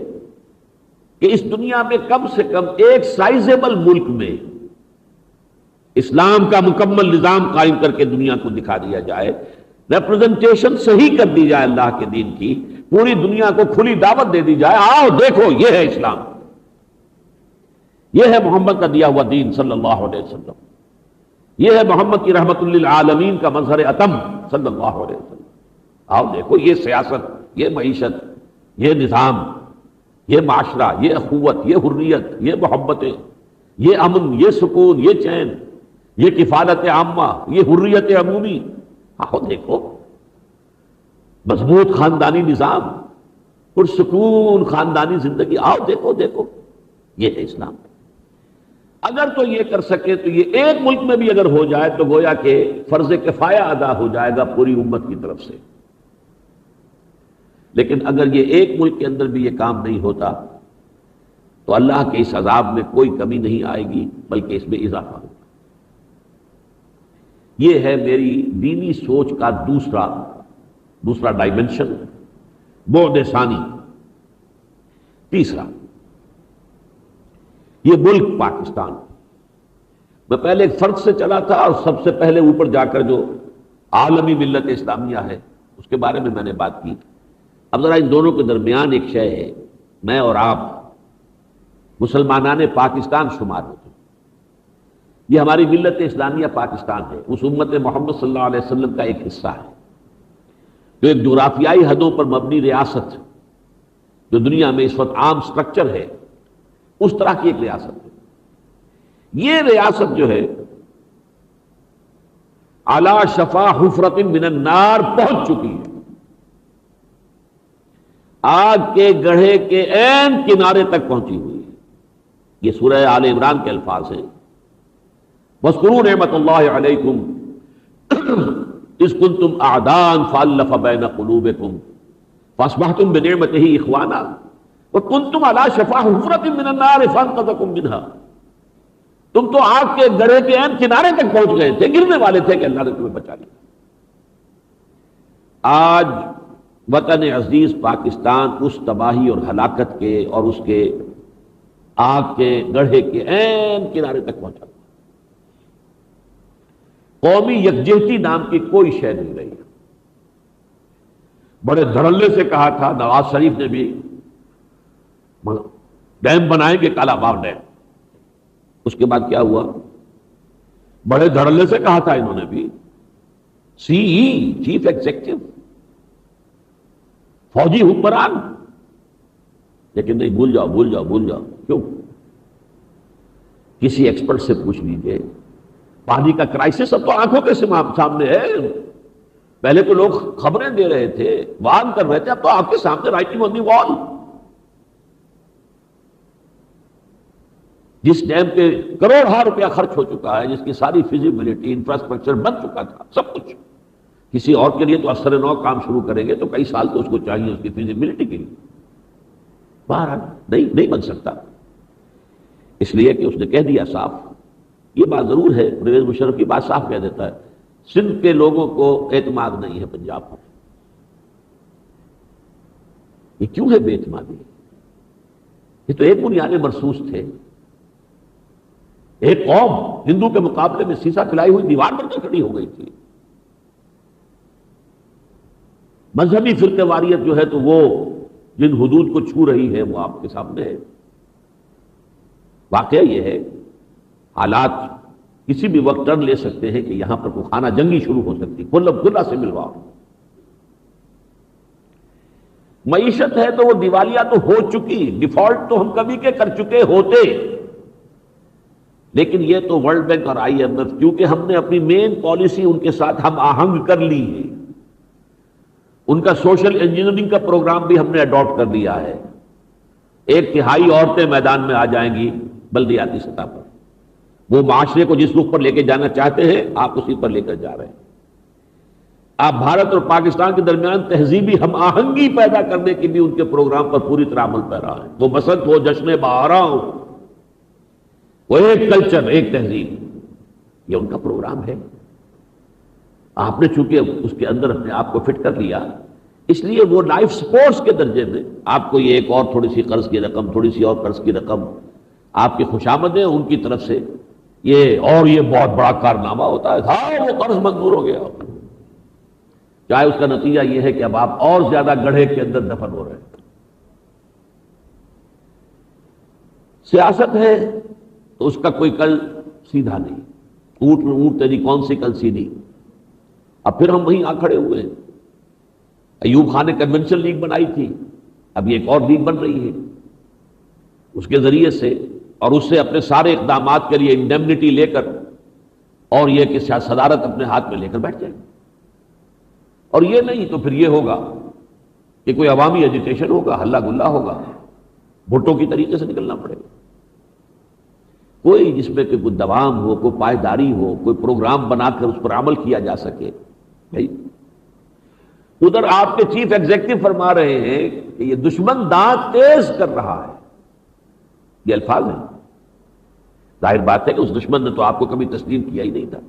کہ اس دنیا میں کم سے کم ایک سائزیبل ملک میں اسلام کا مکمل نظام قائم کر کے دنیا کو دکھا دیا جائے، ریپرزنٹیشن صحیح کر دی جائے اللہ کے دین کی، پوری دنیا کو کھلی دعوت دے دی جائے، آؤ دیکھو یہ ہے اسلام، یہ ہے محمد کا دیا ہوا دین صلی اللہ علیہ وسلم، یہ ہے محمد کی رحمت للعالمین کا مظہر اتم صلی اللہ علیہ وسلم. آؤ دیکھو یہ سیاست، یہ معیشت، یہ نظام، یہ معاشرہ، یہ اخوت، یہ حریت، یہ محبتیں، یہ امن، یہ سکون، یہ چین، یہ کفالت عامہ، یہ حریت عمومی. آؤ دیکھو مضبوط خاندانی نظام، پرسکون خاندانی زندگی، آؤ دیکھو دیکھو یہ ہے اسلام. اگر تو یہ کر سکے تو یہ ایک ملک میں بھی اگر ہو جائے تو گویا کہ فرض کفایہ ادا ہو جائے گا پوری امت کی طرف سے. لیکن اگر یہ ایک ملک کے اندر بھی یہ کام نہیں ہوتا تو اللہ کے اس عذاب میں کوئی کمی نہیں آئے گی، بلکہ اس میں اضافہ ہوگا. یہ ہے میری دینی سوچ کا دوسرا ڈائمنشن، بعد ثانی. تیسرا، یہ ملک پاکستان. میں پہلے ایک فرد سے چلا تھا اور سب سے پہلے اوپر جا کر جو عالمی ملت اسلامیہ ہے اس کے بارے میں نے بات کی. اب ذرا ان دونوں کے درمیان ایک شے ہے، میں اور آپ مسلمانان پاکستان شمار ہوتے ہیں. یہ ہماری ملت اسلامیہ پاکستان ہے، اس امت محمد صلی اللہ علیہ وسلم کا ایک حصہ ہے، جو ایک جغرافیائی حدوں پر مبنی ریاست جو دنیا میں اس وقت عام سٹرکچر ہے اس طرح کی ایک ریاست ہے. یہ ریاست جو ہے علی شفا حفرۃ من النار پہنچ چکی ہے. آگ کے گڑھے کے عین کنارے تک پہنچی ہوئی ہے۔ یہ سورہ آل عمران کے الفاظ ہیں۔ وَاذْكُرُوا نِعْمَتَ اللَّهِ عَلَيْكُمْ إِذْ كُنْتُمْ أَعْدَاءً فَأَلَّفَ بَيْنَ قُلُوبِكُمْ فَأَصْبَحْتُمْ بِنِعْمَتِهِ إِخْوَانًا وَكُنْتُمْ عَلَى شَفَا حُفْرَةٍ مِّنَ النَّارِ فَأَنقَذَكُم مِّنْهَا۔ تم تو آگ کے گڑھے کے عین کنارے تک پہنچ گئے تھے، گرنے والے تھے کہ اللہ نے تمہیں بچا لیا۔ آج وطن عزیز پاکستان اس تباہی اور ہلاکت کے اور اس کے آگ کے گڑھے کے عین کنارے تک پہنچا۔ قومی یکجہتی نام کی کوئی شے نہیں رہی۔ بڑے دھڑلے سے کہا تھا نواز شریف نے بھی ڈیم بنائیں گے، کالا باغ ڈیم۔ اس کے بعد کیا ہوا؟ بڑے دھڑلے سے کہا تھا انہوں نے بھی، سی ای چیف ایگزیکٹو، فوجی حکمران، لیکن نہیں، بھول جاؤ بھول جاؤ بھول جاؤ۔ کیوں؟ کسی ایکسپرٹ سے پوچھ لیجئے، پانی کا کرائسس اب تو آنکھوں کے سامنے ہے۔ پہلے تو لوگ خبریں دے رہے تھے، وارن کر رہے تھے، اب تو آپ کے سامنے رائٹنگ آن دی وال۔ جس ڈیم کے کروڑوں روپیہ خرچ ہو چکا ہے، جس کی ساری فیزیبلٹی، انفراسٹرکچر بن چکا تھا، سب کچھ، کسی اور کے لیے تو اثر نو کام شروع کریں گے تو کئی سال تو اس کو چاہیے اس کی فیزیبلٹی کے لیے، بہرحال نہیں بن سکتا۔ اس لیے کہ اس نے کہہ دیا صاف، یہ بات ضرور ہے، پرویز مشرف کی بات صاف کہہ دیتا ہے، سندھ کے لوگوں کو اعتماد نہیں ہے پنجاب پر۔ یہ کیوں ہے بے اعتمادی؟ یہ تو ایک بنیاد مرصوص تھے، ایک قوم ہندو کے مقابلے میں سیسا کھلائی ہوئی دیوار پر تو کھڑی ہو گئی تھی۔ مذہبی فرقہ واریت جو ہے تو وہ جن حدود کو چھو رہی ہے وہ آپ کے سامنے ہے۔ واقعہ یہ ہے حالات کسی بھی وقت ٹرن لے سکتے ہیں کہ یہاں پر کوئی خانہ جنگی شروع ہو سکتی، کھلا سے ملواؤ۔ معیشت ہے تو وہ دیوالیہ تو ہو چکی، ڈیفالٹ تو ہم کبھی کے کر چکے ہوتے، لیکن یہ تو ورلڈ بینک اور آئی ایم ایف، کیونکہ ہم نے اپنی مین پالیسی ان کے ساتھ ہم آہنگ کر لی ہے، ان کا سوشل انجینئرنگ کا پروگرام بھی ہم نے اڈاپٹ کر لیا ہے۔ 1/3 عورتیں میدان میں آ جائیں گی بلدیاتی سطح پر۔ وہ معاشرے کو جس رخ پر لے کے جانا چاہتے ہیں آپ اسی پر لے کر جا رہے ہیں۔ آپ بھارت اور پاکستان کے درمیان تہذیبی ہم آہنگی پیدا کرنے کے بھی ان کے پروگرام پر پوری طرح عمل پیرا ہے۔ وہ بسنت ہو، جشن بہاراں ہو، وہ ایک کلچر، ایک تہذیب، یہ ان کا پروگرام ہے۔ آپ نے چونکہ اس کے اندر اپنے آپ کو فٹ کر لیا، اس لیے وہ لائف سپورٹس کے درجے میں آپ کو یہ ایک اور تھوڑی سی قرض کی رقم، تھوڑی سی اور قرض کی رقم، آپ کی خوشامدیں ان کی طرف سے، یہ بہت بڑا کارنامہ ہوتا ہے۔ ہاں وہ قرض منظور ہو گیا، چاہے اس کا نتیجہ یہ ہے کہ اب آپ اور زیادہ گڑھے کے اندر دفن ہو رہے ہیں۔ سیاست ہے تو اس کا کوئی کل سیدھا نہیں، اونٹ تیری کون سی کل سیدھی۔ اب پھر ہم وہیں آ کھڑے ہوئے ہیں۔ ایوب خان نے کنونشن لیگ بنائی تھی، اب یہ ایک اور لیگ بن رہی ہے، اس کے ذریعے سے اور اس سے اپنے سارے اقدامات کے لیے انڈیمنٹی لے کر، اور یہ کہ صدارت اپنے ہاتھ میں لے کر بیٹھ جائیں۔ اور یہ نہیں تو پھر یہ ہوگا کہ کوئی عوامی ایجیٹیشن ہوگا، ہلہ گلہ ہوگا، بھٹو کی طریقے سے نکلنا پڑے گا۔ کوئی جس میں کہ کوئی دوام ہو، کوئی پائیداری ہو، کوئی پروگرام بنا کر اس پر عمل کیا جا سکے۔ بھائی ادھر آپ کے چیف ایگزیکٹو فرما رہے ہیں کہ یہ دشمن دانت تیز کر رہا ہے، یہ الفاظ ہیں۔ ظاہر بات ہے کہ اس دشمن نے تو آپ کو کبھی تسلیم کیا ہی نہیں تھا۔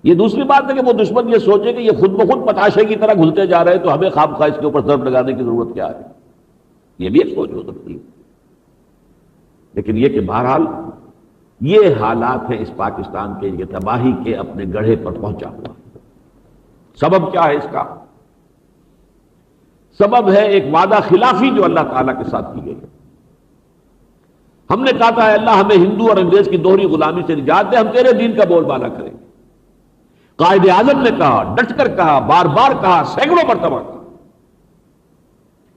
یہ دوسری بات ہے کہ وہ دشمن یہ سوچے کہ یہ خود بخود پتاشے کی طرح گھلتے جا رہے ہیں تو ہمیں خواب خواہ اس کے اوپر ضرب لگانے کی ضرورت کیا ہے، یہ بھی ایک سوچ ہو سکتی ہے۔ لیکن یہ کہ بہرحال یہ حالات ہیں اس پاکستان کے، یہ تباہی کے اپنے گڑھے پر پہنچا ہوا۔ سبب کیا ہے اس کا؟ سبب ہے ایک وعدہ خلافی جو اللہ تعالیٰ کے ساتھ کی گئی ہے۔ ہم نے کہا تھا اللہ ہمیں ہندو اور انگریز کی دوہری غلامی سے نجات دے، ہم تیرے دین کا بول بالا کریں گے۔ قائد اعظم نے کہا، ڈٹ کر کہا، بار بار کہا، سینکڑوں مرتبہ کہا۔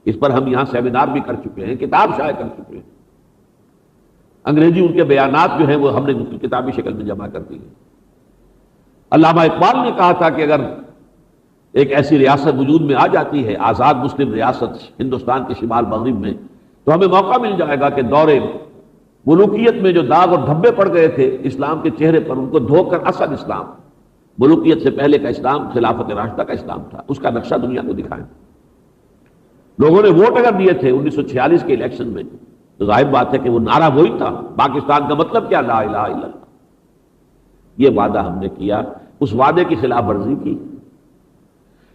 اس پر ہم یہاں سیمینار بھی کر چکے ہیں، کتاب شائع کر چکے ہیں، انگریزی ان کے بیانات جو ہیں وہ ہم نے کتابی شکل میں جمع کر دی ہیں۔ علامہ اقبال نے کہا تھا کہ اگر ایک ایسی ریاست وجود میں آ جاتی ہے، آزاد مسلم ریاست ہندوستان کے شمال مغرب میں، تو ہمیں موقع مل جائے گا کہ دور ملوکیت میں جو داغ اور دھبے پڑ گئے تھے اسلام کے چہرے پر، ان کو دھو کر اصل اسلام، ملوکیت سے پہلے کا اسلام، خلافت راشدہ کا اسلام تھا، اس کا نقشہ دنیا کو دکھائیں۔ لوگوں نے ووٹ اگر دیے تھے 1946 کے الیکشن میں، تو ظاہر بات ہے کہ وہ نعرہ وہی تھا، پاکستان کا مطلب کیا، لا الہ الا اللہ۔ یہ وعدہ ہم نے کیا، اس وعدے کی خلاف ورزی کی،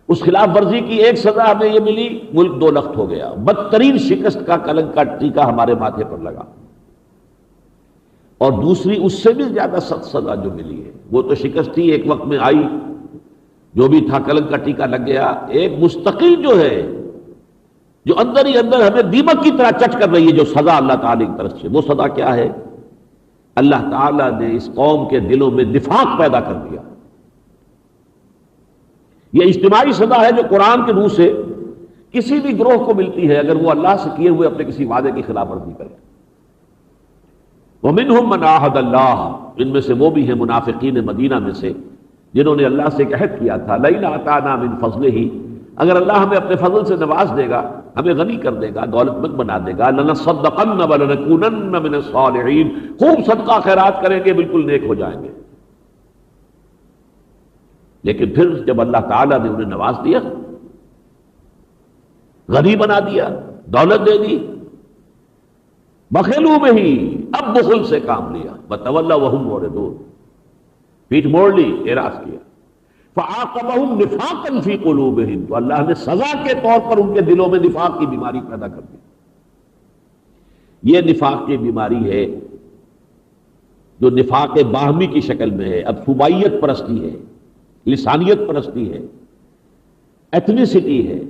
اس خلاف ورزی کی ایک سزا ہمیں یہ ملی، ملک دو لخت ہو گیا، بدترین شکست کا کلنک کا ٹیکہ ہمارے ماتھے پر لگا۔ اور دوسری اس سے بھی زیادہ سخت سزا جو ملی ہے، وہ تو شکست ہی ایک وقت میں آئی، جو بھی تھا کلنک کا ٹیکہ لگ گیا، ایک مستقل جو ہے، جو اندر ہی اندر ہمیں دیمک کی طرح چٹ کر رہی ہے، جو سزا اللہ تعالی کی طرف سے، وہ سزا کیا ہے؟ اللہ تعالیٰ نے اس قوم کے دلوں میں نفاق پیدا کر دیا۔ یہ اجتماعی سزا ہے جو قرآن کے روح سے کسی بھی گروہ کو ملتی ہے اگر وہ اللہ سے کیے ہوئے اپنے کسی وعدے کی خلاف ورزی کرے۔ وَمِنْهُمْ مَنْ عَاهَدَ اللَّهَ، ان میں سے وہ بھی ہیں منافقین مدینہ میں سے جنہوں نے اللہ سے ایک عہد کیا تھا، لَئِنْ آتَانَا مِنْ فَضْلِهِ، اگر اللہ ہمیں اپنے فضل سے نواز دے گا، ہمیں غنی کر دے گا، دولت مند بنا دے گا، لَنَصَّدَّقَنَّ وَلَنَكُونَنَّ مِنَ الصَّالِحِينَ، خوب صدقہ خیرات کریں گے، بالکل نیک ہو جائیں گے۔ لیکن پھر جب اللہ تعالیٰ نے انہیں نواز دیا، غنی بنا دیا، دولت دے دی، بخیلوں میں ہی اب بخل سے کام لیا، وَتَوَلَّوْا وَهُمْ مُعْرِضُونَ، پیٹھ موڑ لی، اعراض کیا، فَعَاقَبَهُمْ نِفَاقًا فِي قُلُوبِهِمْ، تو اللہ نے سزا کے طور پر ان کے دلوں میں نفاق کی بیماری پیدا کر دی۔ یہ نفاق کی بیماری ہے جو نفاق باہمی کی شکل میں ہے، اب صوبائیت پرستی ہے، لسانیت پرستی ہے، ایتھنیسٹی ہے،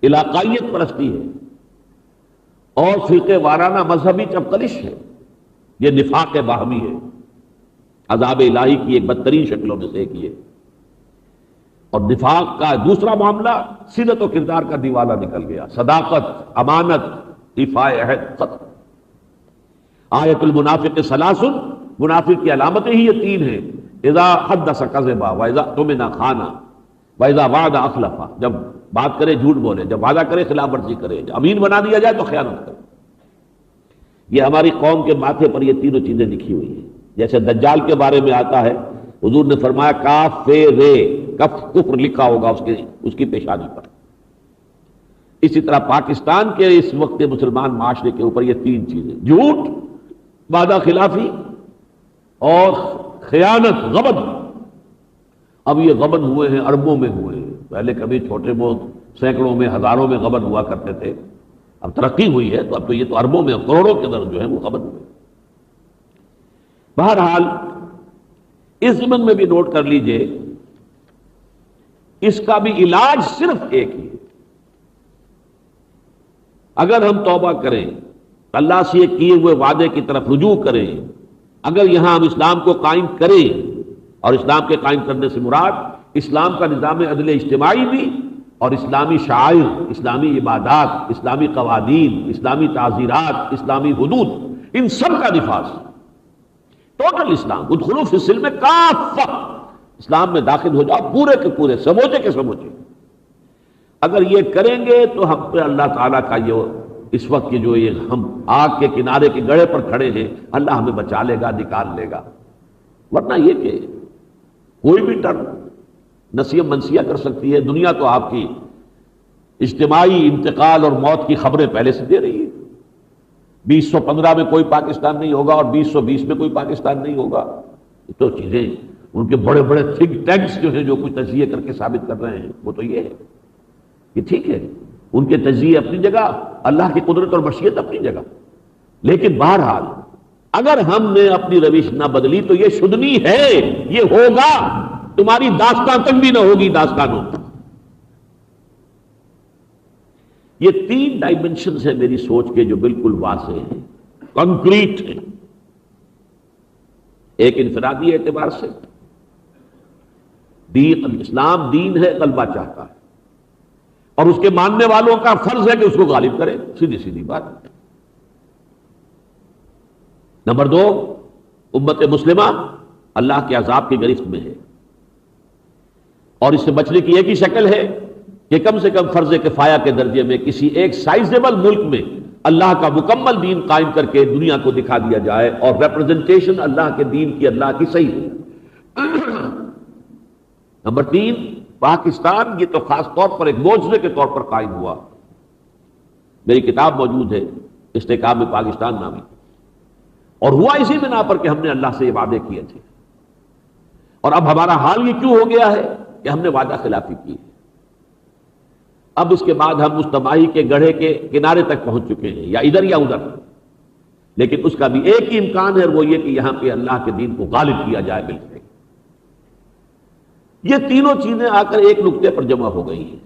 علاقائیت پرستی ہے، اور فرقے وارانہ مذہبی چپقلش ہے۔ یہ نفاق باہمی ہے، عذاب الہی کی ایک بدترین شکلوں میں سے ایک یہ۔ اور نفاق کا دوسرا معاملہ سیرت و کردار کا دیوالہ نکل گیا، صداقت، امانت، ایفاء عہد ختم۔ آیت المنافق ثلاث، منافق کی علامتیں ہی یہ تین ہیں، اذا حدث کذب واذا اؤتمن خان واذا وعد اخلف، جب بات کرے جھوٹ بولے، جب وعدہ کرے خلاف ورزی کرے، جب امین بنا دیا جائے تو خیانت کرے۔ یہ ہماری قوم کے ماتھے پر یہ تینوں چیزیں لکھی ہوئی ہیں۔ جیسے دجال کے بارے میں آتا ہے، حضور نے فرمایا کاف فے رے، کفر لکھا ہوگا اس کی پیشانی پر۔ اسی طرح پاکستان کے اس وقت مسلمان معاشرے کے اوپر یہ تین چیزیں، جھوٹ، وعدہ خلافی اور خیانت، غبن۔ اب یہ غبن ہوئے ہیں، اربوں میں ہوئے ہیں، پہلے کبھی چھوٹے بہت سینکڑوں میں، ہزاروں میں غبن ہوا کرتے تھے، اب ترقی ہوئی ہے تو اب تو یہ تو اربوں میں، کروڑوں کے اندر جو ہے وہ غبن ہوئے۔ بہرحال اس ضمن میں بھی نوٹ کر لیجئے، اس کا بھی علاج صرف ایک ہی ہے۔ اگر ہم توبہ کریں، اللہ سے کیے ہوئے وعدے کی طرف رجوع کریں، اگر یہاں ہم اسلام کو قائم کریں، اور اسلام کے قائم کرنے سے مراد اسلام کا نظام عدل اجتماعی بھی، اور اسلامی شعائر، اسلامی عبادات، اسلامی قوانین، اسلامی تعزیرات، اسلامی حدود، ان سب کا نفاذ، ٹوٹل اسلام، ادخلوا فی السلم کافہ، اسلام میں داخل ہو جاؤ پورے کے پورے، سموچے کے سموچے۔ اگر یہ کریں گے تو ہم پہ اللہ تعالیٰ کا یہ اس وقت کی جو یہ ہم آگ کے کنارے کے گڑھے پر کھڑے ہیں، اللہ ہمیں بچا لے گا، نکال لے گا۔ ورنہ یہ کہ کوئی بھی ٹرم نسیہ منسیہ کر سکتی ہے، دنیا تو آپ کی اجتماعی انتقال اور موت کی خبریں پہلے سے دے رہی ہے۔ 2015 میں کوئی پاکستان نہیں ہوگا اور 2020 میں کوئی پاکستان نہیں ہوگا۔ یہ تو چیزیں ان کے بڑے بڑے تھنک ٹینکس جو ہیں جو کچھ تجزیے کر کے ثابت کر رہے ہیں، وہ تو یہ ہے کہ ٹھیک ہے، ان کے تجزیے اپنی جگہ، اللہ کی قدرت اور مشیت اپنی جگہ، لیکن بہرحال اگر ہم نے اپنی روش نہ بدلی تو یہ شدنی ہے، یہ ہوگا، تمہاری داستان تک بھی نہ ہوگی داستانوں۔ یہ تین ڈائمنشنز ہیں میری سوچ کے جو بالکل واضح ہیں، کنکریٹ ہیں۔ ایک انفرادی اعتبار سے دین، اسلام دین ہے، غلبہ چاہتا ہے، اور اس کے ماننے والوں کا فرض ہے کہ اس کو غالب کرے، سیدھی سیدھی بات۔ نمبر 2، امت مسلمہ اللہ کے عذاب کی گرفت میں ہے، اور اس سے بچنے کی ایک ہی شکل ہے کہ کم سے کم فرض کفایہ کے درجے میں کسی ایک سائزیبل ملک میں اللہ کا مکمل دین قائم کر کے دنیا کو دکھا دیا جائے اور ریپرزنٹیشن اللہ کے دین کی اللہ کی صحیح ہے۔ نمبر 3، پاکستان یہ تو خاص طور پر ایک معجزے کے طور پر قائم ہوا۔ میری کتاب موجود ہے استحکام پاکستان نامی، اور ہوا اسی بنا پر کہ ہم نے اللہ سے یہ وعدے کیے تھے، اور اب ہمارا حال یہ کیوں ہو گیا ہے کہ ہم نے وعدہ خلافی کی ہے۔ اب اس کے بعد ہم اس تباہی کے گڑھے کے کنارے تک پہنچ چکے ہیں، یا ادھر یا ادھر، لیکن اس کا بھی ایک ہی امکان ہے، وہ یہ کہ یہاں پہ اللہ کے دین کو غالب کیا جائے مل کے۔ یہ تینوں چیزیں آ کر ایک نقطے پر جمع ہو گئی ہیں۔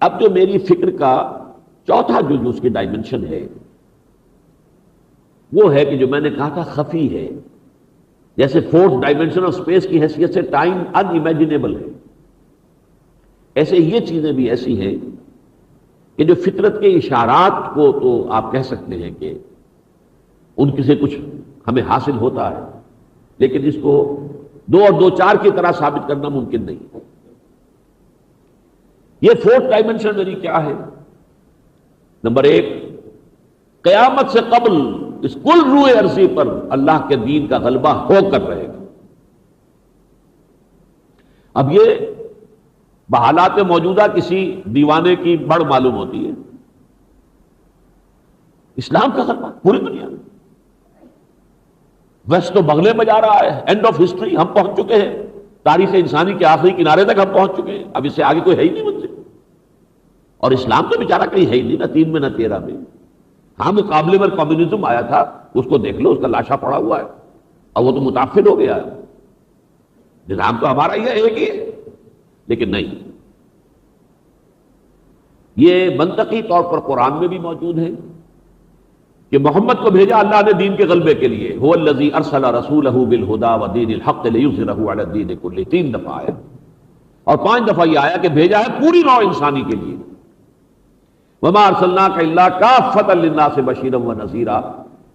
اب جو میری فکر کا چوتھا جو اس کی ڈائمنشن ہے وہ ہے کہ جو میں نے کہا تھا خفی ہے، جیسے فورتھ ڈائمنشن آف اسپیس کی حیثیت سے ٹائم ان امیجنیبل ہے، ایسے یہ چیزیں بھی ایسی ہیں کہ جو فطرت کے اشارات کو تو آپ کہہ سکتے ہیں کہ ان سے کچھ ہمیں حاصل ہوتا ہے، لیکن اس کو 2 اور 2 4 کی طرح ثابت کرنا ممکن نہیں۔ یہ فورتھ ڈائمنشن میری کیا ہے؟ نمبر 1، قیامت سے قبل اس کل روئے عرضی پر اللہ کے دین کا غلبہ ہو کر رہے گا۔ اب یہ بحالات موجودہ کسی دیوانے کی بڑ معلوم ہوتی ہے، اسلام کا غلبہ پوری دنیا میں، ویسٹ تو بغلے میں جا رہا ہے، اینڈ آف ہسٹری ہم پہنچ چکے ہیں، تاریخ انسانی کے آخری کنارے تک ہم پہنچ چکے ہیں، اب اس سے آگے کوئی ہے ہی نہیں منزل۔ اور اسلام تو بیچارہ کہیں ہے ہی نہیں، نہ 3 میں نہ 13 میں۔ ہاں مقابلے میں کمیونزم آیا تھا، اس کو دیکھ لو، اس کا لاشا پڑا ہوا ہے، اور وہ تو متعفن ہو گیا ہے۔ نظام تو ہمارا ہی ہے، ایک ہی ہے، لیکن نہیں۔ یہ منطقی طور پر قرآن میں بھی موجود ہے کہ محمد کو بھیجا اللہ نے دین کے غلبے کے لیے، هو الذی ارسل رسولہ بالہدی ودین الحق لیظہرہ علی الدین کلہ، 3 دفعہ آیا، اور 5 دفعہ یہ آیا کہ بھیجا ہے پوری نوع انسانی کے لیے۔ وما ارسلناک الا کافۃ للناس بشیرا ونذیرا،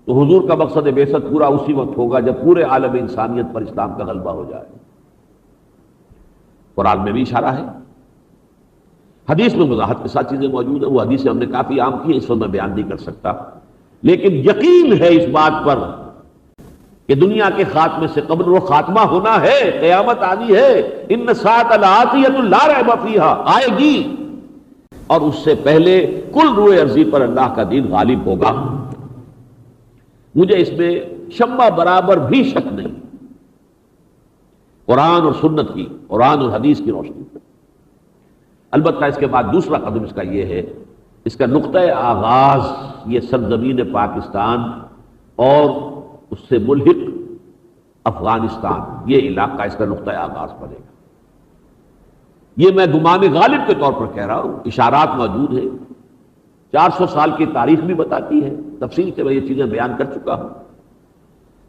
تو حضور کا مقصد بعثت پورا اسی وقت ہوگا جب پورے عالم انسانیت پر اسلام کا غلبہ ہو جائے۔ قرآن میں بھی اشارہ ہے، حدیث میں وضاحت کے ساتھ چیزیں موجود ہیں، وہ حدیثیں ہم نے کافی عام کی ہیں، اس وقت میں بیان نہیں کر سکتا، لیکن یقین ہے اس بات پر کہ دنیا کے خاتمے سے قبل وہ خاتمہ ہونا ہے، قیامت آنی ہے، ان الساعۃ لآتیۃ لا ریب فیہا، آئے گی، اور اس سے پہلے کل روئے عرضی پر اللہ کا دین غالب ہوگا۔ مجھے اس میں شمع برابر بھی شک نہیں، قرآن اور سنت کی، قرآن اور حدیث کی روشنی۔ البتہ اس کے بعد دوسرا قدم اس کا یہ ہے، اس کا نقطہ آغاز یہ سرزمین پاکستان اور اس سے ملحق افغانستان، یہ علاقہ اس کا نقطہ آغاز پڑے گا۔ یہ میں گمان غالب کے طور پر کہہ رہا ہوں، اشارات موجود ہیں، 400 سال کی تاریخ بھی بتاتی ہے، تفصیل سے میں یہ چیزیں بیان کر چکا ہوں۔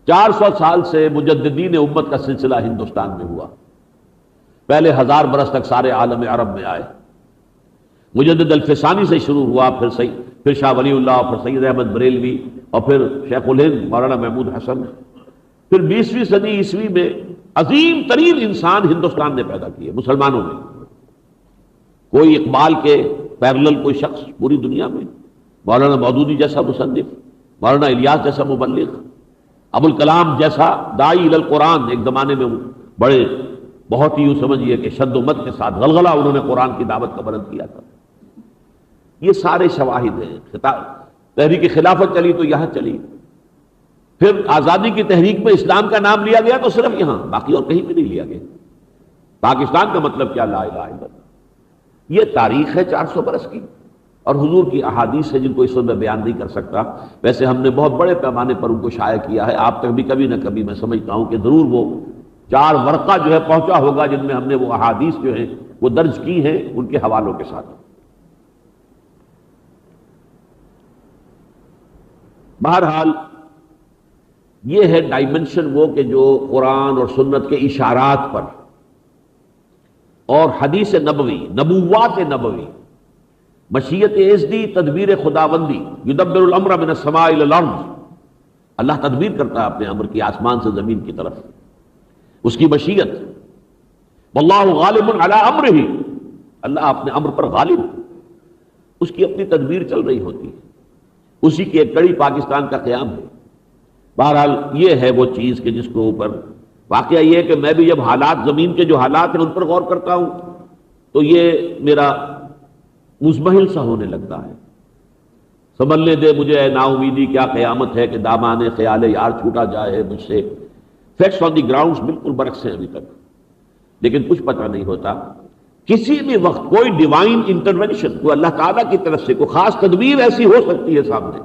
400 سال سے مجددین امت کا سلسلہ ہندوستان میں ہوا، پہلے 1000 برس تک سارے عالم عرب میں آئے، مجدد الفسانی سے شروع ہوا، پھر شاہ ولی اللہ، پھر سید احمد بریلوی، اور پھر شیخ الہند مولانا محمود حسن، پھر 20ویں صدی عیسوی میں عظیم ترین انسان ہندوستان نے پیدا کیے مسلمانوں میں، کوئی اقبال کے پیرلل کوئی شخص پوری دنیا میں، مولانا مودودی جیسا مصنف، مولانا الیاس جیسا مبلغ، ابوالکلام جیسا داعی الی القرآن، ایک زمانے میں بڑے بہت ہی یوں سمجھیے کہ شد و مت کے ساتھ غلغلہ انہوں نے قرآن کی دعوت کا بلند کیا تھا۔ یہ سارے شواہد ہیں۔ تحریک خلافت چلی تو یہاں چلی، پھر آزادی کی تحریک میں اسلام کا نام لیا گیا تو صرف یہاں، باقی اور کہیں بھی نہیں لیا گیا۔ پاکستان کا مطلب کیا؟ لا الہ الا اللہ۔ یہ تاریخ ہے 400 برس کی، اور حضور کی احادیث ہے جن کو اس وقت میں بیان نہیں کر سکتا، ویسے ہم نے بہت بڑے پیمانے پر ان کو شائع کیا ہے، آپ تک بھی کبھی نہ کبھی میں سمجھتا ہوں کہ ضرور وہ 4 ورقہ جو ہے پہنچا ہوگا جن میں ہم نے وہ احادیث جو ہیں وہ درج کی ہیں ان کے حوالوں کے ساتھ۔ بہرحال یہ ہے ڈائمنشن وہ کہ جو قرآن اور سنت کے اشارات پر اور حدیث نبوی، نبوات نبوی، مشیت ازدی، تدبیر خداوندی، یدبر الامر من السماء الی الارض، اللہ تدبیر کرتا ہے اپنے امر کی آسمان سے زمین کی طرف، اس کی مشیت، واللہ غالب علی امرہ، اللہ اپنے امر پر غالب، اس کی اپنی تدبیر چل رہی ہوتی ہے، اسی کی ایک کڑی پاکستان کا قیام ہے۔ بہرحال یہ ہے وہ چیز کہ جس کو اوپر واقعہ یہ ہے کہ میں بھی جب حالات، زمین کے جو حالات ہیں ان پر غور کرتا ہوں تو یہ میرا مزمحل سا ہونے لگتا ہے۔ سنبھلنے دے مجھے اے نا امیدی، کیا قیامت ہے کہ دامان خیال یار چھوٹا جائے مجھ سے۔ فیکٹس آن دی گراؤنڈز بالکل برعکس ہیں ابھی تک، لیکن کچھ پتہ نہیں ہوتا۔ کسی بھی وقت کوئی ڈیوائن انٹرونشن، کوئی اللہ تعالیٰ کی طرف سے کوئی خاص تدبیر ایسی ہو سکتی ہے سامنے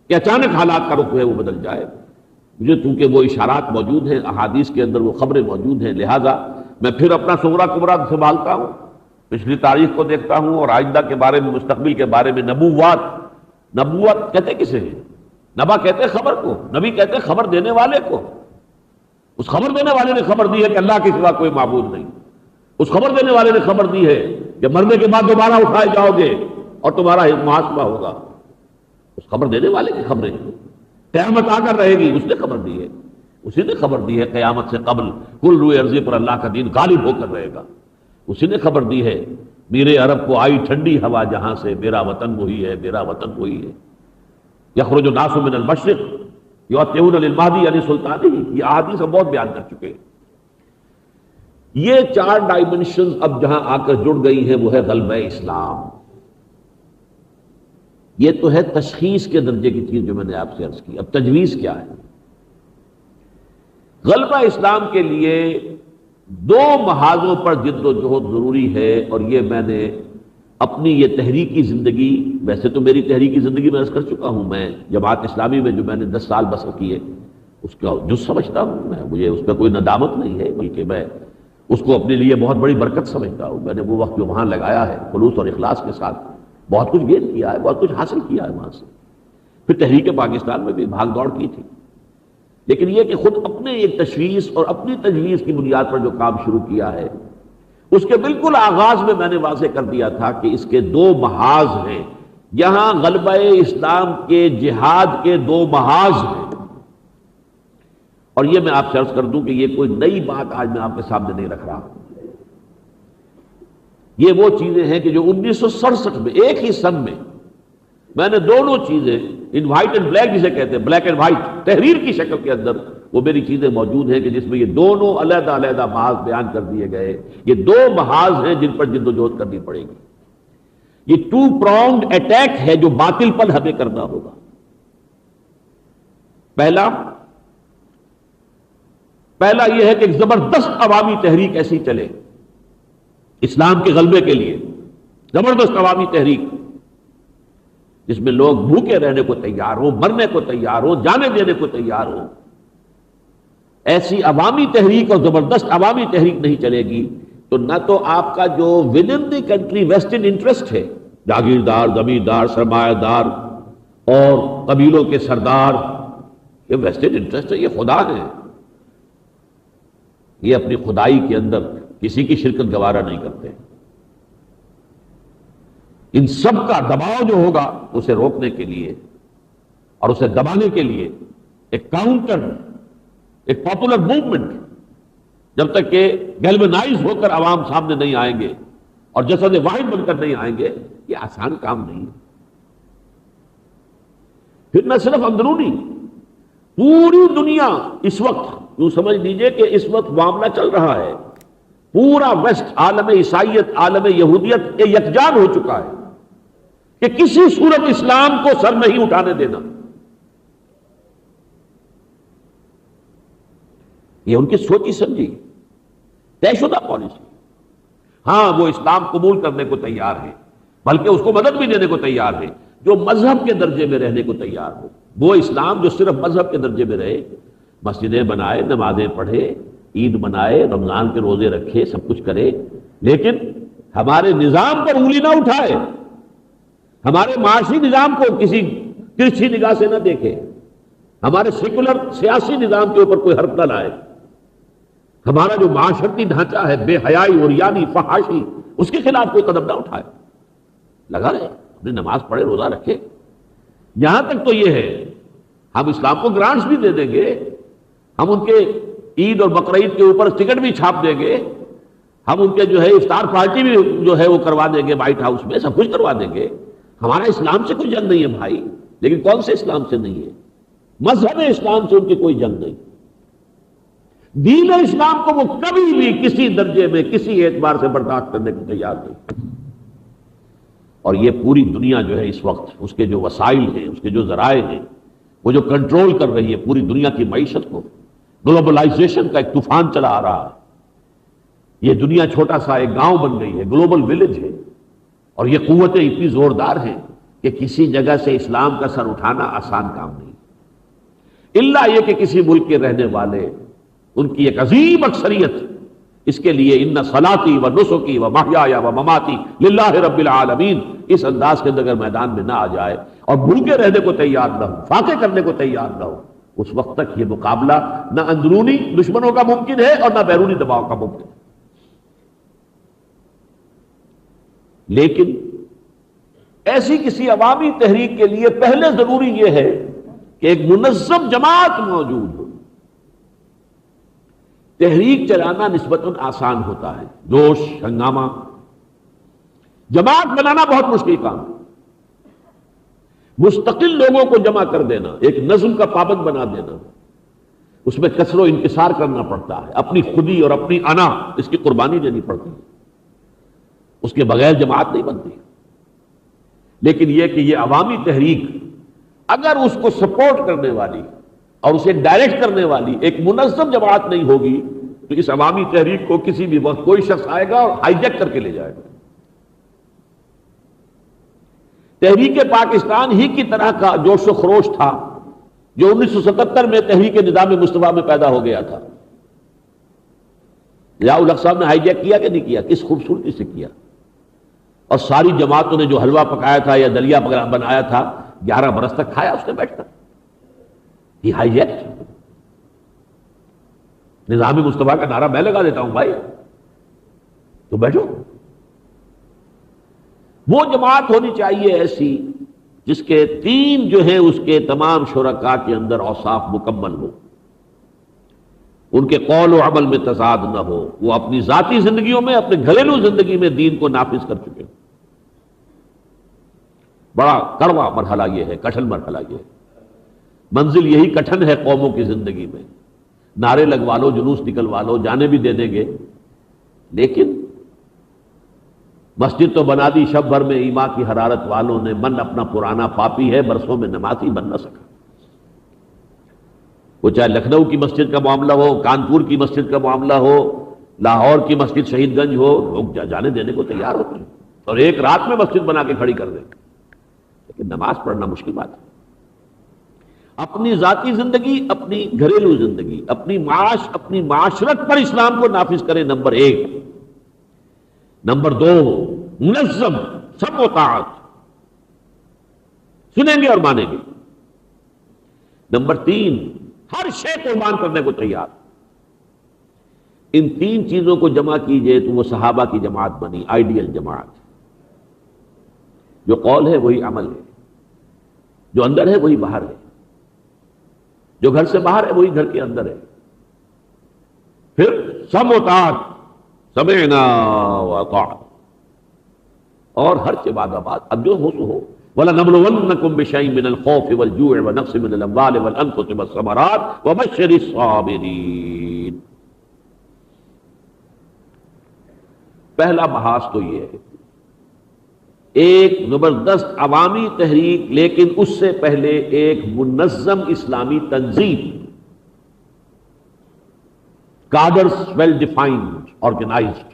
کہ اچانک حالات کا رخ ہے وہ بدل جائے۔ مجھے چونکہ وہ اشارات موجود ہیں، احادیث کے اندر وہ خبریں موجود ہیں، لہذا میں پھر اپنا صغرا کبریٰ سنبھالتا ہوں، پچھلی تاریخ کو دیکھتا ہوں اور آئندہ کے بارے میں، مستقبل کے بارے میں۔ نبوت کہتے کسے ہیں؟ نبا کہتے خبر کو، نبی کہتے خبر دینے والے کو۔ اس خبر دینے والے نے خبر دی ہے کہ اللہ کے سوا کوئی معبود نہیں، اس خبر دینے والے نے خبر دی ہے کہ مرنے کے بعد دوبارہ اٹھائے جاؤ گے اور تمہارا محاسبہ ہوگا۔ اس خبر دینے والے کی خبریں، قیامت آ کر رہے گی، اس نے خبر دی ہے، اسی نے خبر دی ہے قیامت سے قبل کل روئے عرضی پر اللہ کا دین غالب ہو کر رہے گا، اسی نے خبر دی ہے میرے عرب کو آئی ٹھنڈی ہوا جہاں سے، میرا وطن وہی ہے، میرا وطن وہی ہے۔ یخرج الناس من المشرق یؤتون للمہدی علی سلطانہ، یہ احادیث ہم بہت بیان کر چکے ہیں۔ یہ چار ڈائمنشنز اب جہاں آ کر جڑ گئی ہیں وہ ہے غلبہ اسلام۔ یہ تو ہے تشخیص کے درجے کی چیز جو میں نے آپ سے عرض کی۔ اب تجویز کیا ہے؟ غلبہ اسلام کے لیے دو محاذوں پر جد و جہد ضروری ہے، اور یہ میں نے اپنی یہ تحریکی زندگی، ویسے تو میری تحریکی زندگی میں عرض کر چکا ہوں، میں جماعت اسلامی میں جو میں نے 10 سال بسر کیے اس کا جو سمجھتا ہوں میں، مجھے اس میں کوئی ندامت نہیں ہے، بلکہ میں اس کو اپنے لیے بہت بڑی برکت سمجھتا ہوں۔ میں نے وہ وقت جو وہاں لگایا ہے خلوص اور اخلاص کے ساتھ، بہت کچھ گین کیا ہے، بہت کچھ حاصل کیا ہے وہاں سے۔ پھر تحریک پاکستان میں بھی بھاگ دوڑ کی تھی، لیکن یہ کہ خود اپنے ایک تشویش اور اپنی تجویز کی بنیاد پر جو کام شروع کیا ہے، اس کے بالکل آغاز میں نے واضح کر دیا تھا کہ اس کے دو محاذ ہیں، یہاں غلبہ اسلام کے جہاد کے دو محاذ ہیں۔ اور یہ میں آپ سے عرض کر دوں کہ یہ کوئی نئی بات آج میں آپ کے سامنے نہیں رکھ رہا، یہ وہ چیزیں ہیں کہ جو 1967 میں ایک ہی سن میں نے دونوں چیزیں، ان وائٹ اینڈ بلیک جسے کہتے ہیں، بلیک اینڈ وائٹ تحریر کی شکل کے اندر وہ میری چیزیں موجود ہیں کہ جس میں یہ دونوں علیحدہ علیحدہ محاذ بیان کر دیے گئے۔ یہ دو محاذ ہیں جن پر جد و جہد کرنی پڑے گی۔ یہ 2 pronged اٹیک ہے جو باطل پر ہمیں کرنا ہوگا۔ پہلا یہ ہے کہ ایک زبردست عوامی تحریک ایسی چلے اسلام کے غلبے کے لیے، زبردست عوامی تحریک جس میں لوگ بھوکے رہنے کو تیار ہوں، مرنے کو تیار ہوں، جانے دینے کو تیار ہوں۔ ایسی عوامی تحریک اور زبردست عوامی تحریک نہیں چلے گی تو نہ تو آپ کا جو with in the country western interest ہے، جاگیردار، زمیندار، سرمایہ دار اور قبیلوں کے سردار، یہ ویسٹرن انٹرسٹ ہے، یہ خدا ہے، یہ اپنی خدائی کے اندر کسی کی شرکت گوارا نہیں کرتے۔ ان سب کا دباؤ جو ہوگا اسے روکنے کے لیے اور اسے دبانے کے لیے ایک کاؤنٹر، ایک پاپولر موومنٹ، جب تک کہ گیلونائز ہو کر عوام سامنے نہیں آئیں گے اور جسد واحد بن کر نہیں آئیں گے، یہ آسان کام نہیں ہے۔ پھر نہ صرف اندرونی، پوری دنیا اس وقت یوں سمجھ لیجئے کہ اس وقت معاملہ چل رہا ہے، پورا ویسٹ، عالم عیسائیت، عالم یہودیت یہ یکجان ہو چکا ہے کہ کسی صورت اسلام کو سر نہیں اٹھانے دینا۔ یہ ان کی سوچی سمجھی طے شدہ پالیسی۔ ہاں وہ اسلام قبول کرنے کو تیار ہے، بلکہ اس کو مدد بھی دینے کو تیار ہے جو مذہب کے درجے میں رہنے کو تیار ہو۔ وہ اسلام جو صرف مذہب کے درجے میں رہے، مسجدیں بنائے، نمازیں پڑھے، عید منائے، رمضان کے روزے رکھے، سب کچھ کرے، لیکن ہمارے نظام پر انگلی نہ اٹھائے، ہمارے معاشی نظام کو کسی ترچھی نگاہ سے نہ دیکھے، ہمارے سیکولر سیاسی نظام کے اوپر کوئی حرف نہ لائے، ہمارا جو معاشرتی ڈھانچہ ہے بے حیائی، عریانی، فحاشی، اس کے خلاف کوئی قدم نہ اٹھائے، لگا رہے اپنی نماز پڑھے، روزہ رکھے۔ یہاں تک تو یہ ہے ہم اسلام کو گرانٹس بھی دے دیں گے، ہم ان کے عید اور بقرعید کے اوپر ٹکٹ بھی چھاپ دیں گے، ہم ان کے جو ہے افطار پارٹی بھی جو ہے وہ کروا دیں گے وائٹ ہاؤس میں، سب کچھ کروا دیں گے. ہمارا اسلام سے کوئی جنگ نہیں ہے بھائی. لیکن کون سے اسلام سے نہیں ہے؟ مذہب اسلام سے ان کی کوئی جنگ نہیں. دین اسلام کو وہ کبھی بھی کسی درجے میں کسی اعتبار سے برداشت کرنے کو تیار نہیں. اور یہ پوری دنیا جو ہے اس وقت اس کے جو وسائل ہیں، اس کے جو ذرائع ہیں، وہ جو کنٹرول کر رہی ہے پوری دنیا کی معیشت کو. گلوبلائزیشن کا ایک طوفان چلا آ رہا ہے. یہ دنیا چھوٹا سا ایک گاؤں بن گئی ہے، گلوبل ولیج ہے. اور یہ قوتیں اتنی زوردار ہیں کہ کسی جگہ سے اسلام کا سر اٹھانا آسان کام نہیں. الا یہ کہ کسی ملک کے رہنے والے، ان کی ایک عظیم اکثریت اس کے لیے ان صلاتی و نسکی و محیایا و مماتی للہ رب العالمین اس انداز کے اندر میدان میں نہ آ جائے اور بھول کے رہنے کو تیار نہ ہو، فاقے کرنے کو تیار نہ ہو، اس وقت تک یہ مقابلہ نہ اندرونی دشمنوں کا ممکن ہے اور نہ بیرونی دباؤ کا ممکن ہے. لیکن ایسی کسی عوامی تحریک کے لیے پہلے ضروری یہ ہے کہ ایک منظم جماعت موجود ہو. تحریک چلانا نسبتاً آسان ہوتا ہے، جوش ہنگامہ. جماعت بنانا بہت مشکل کام ہے. مستقل لوگوں کو جمع کر دینا، ایک نظم کا پابند بنا دینا، اس میں کسر و انکسار کرنا پڑتا ہے. اپنی خودی اور اپنی انا اس کی قربانی دینی پڑتی ہے. اس کے بغیر جماعت نہیں بنتی. لیکن یہ کہ یہ عوامی تحریک اگر اس کو سپورٹ کرنے والی اور اسے ڈائریکٹ کرنے والی ایک منظم جماعت نہیں ہوگی تو اس عوامی تحریک کو کسی بھی وقت کوئی شخص آئے گا اور ہائی جیک کر کے لے جائے گا. تحریک پاکستان ہی کی طرح کا جوش و خروش تھا جو 1977 میں تحریک نظام مصطفیٰ میں پیدا ہو گیا تھا. ضیاء الحق صاحب نے ہائی جیک کیا کہ نہیں کیا؟ کس خوبصورتی سے کیا. اور ساری جماعتوں نے جو حلوہ پکایا تھا یا دلیا بنایا تھا 11 برس تک کھایا اس نے بیٹھ کر. یہ ہائی جیک نظام مصطفیٰ کا نعرہ میں لگا دیتا ہوں بھائی تو بیٹھو. وہ جماعت ہونی چاہیے ایسی جس کے تین جو ہے اس کے تمام شرکاء کے اندر اوصاف مکمل ہو. ان کے قول و عمل میں تضاد نہ ہو. وہ اپنی ذاتی زندگیوں میں، اپنے گھریلو زندگی میں دین کو نافذ کر چکے. بڑا کڑوا مرحلہ یہ ہے، کٹھن مرحلہ یہ ہے. منزل یہی کٹھن ہے قوموں کی زندگی میں. نعرے لگوا لو، جلوس نکلوا لو، جانے بھی دے دیں گے، لیکن مسجد تو بنا دی شب بھر میں ایما کی حرارت والوں نے، من اپنا پرانا پاپی ہے برسوں میں نمازی بن نہ سکا. وہ چاہے لکھنؤ کی مسجد کا معاملہ ہو، کانپور کی مسجد کا معاملہ ہو، لاہور کی مسجد شہید گنج ہو، لوگ جانے دینے کو تیار ہوتے ہیں اور ایک رات میں مسجد بنا کے کھڑی کر دیں. لیکن نماز پڑھنا مشکل بات ہے. اپنی ذاتی زندگی، اپنی گھریلو زندگی، اپنی معاش، اپنی معاشرت پر اسلام کو نافذ کریں، نمبر 1. نمبر 2 منظم سب و طاعت، سنیں گے اور مانیں گے. نمبر 3 ہر شے قربان کرنے کو تیار. ان 3 چیزوں کو جمع کیجئے تو وہ صحابہ کی جماعت بنی، آئیڈیل جماعت. جو قول ہے وہی عمل ہے، جو اندر ہے وہی باہر ہے، جو گھر سے باہر ہے وہی گھر کے اندر ہے. پھر سب و طاعت، سمعنا واطعنا، اور ہر سے بعد بات اب جو ہو سو ہو. وَلَنَبْلُوَنَّكُمْ بِشَيْءٍ مِّنَ الْخَوْفِ وَالْجُوعِ وَنَقْصٍ مِّنَ الْأَمْوَالِ وَالْأَنفُسِ وَالثَّمَرَاتِ وَبَشِّرِ الصَّابِرِينَ. پہلا محاذ تو یہ ہے، ایک زبردست عوامی تحریک، لیکن اس سے پہلے ایک منظم اسلامی تنظیم، cadres well defined, organised,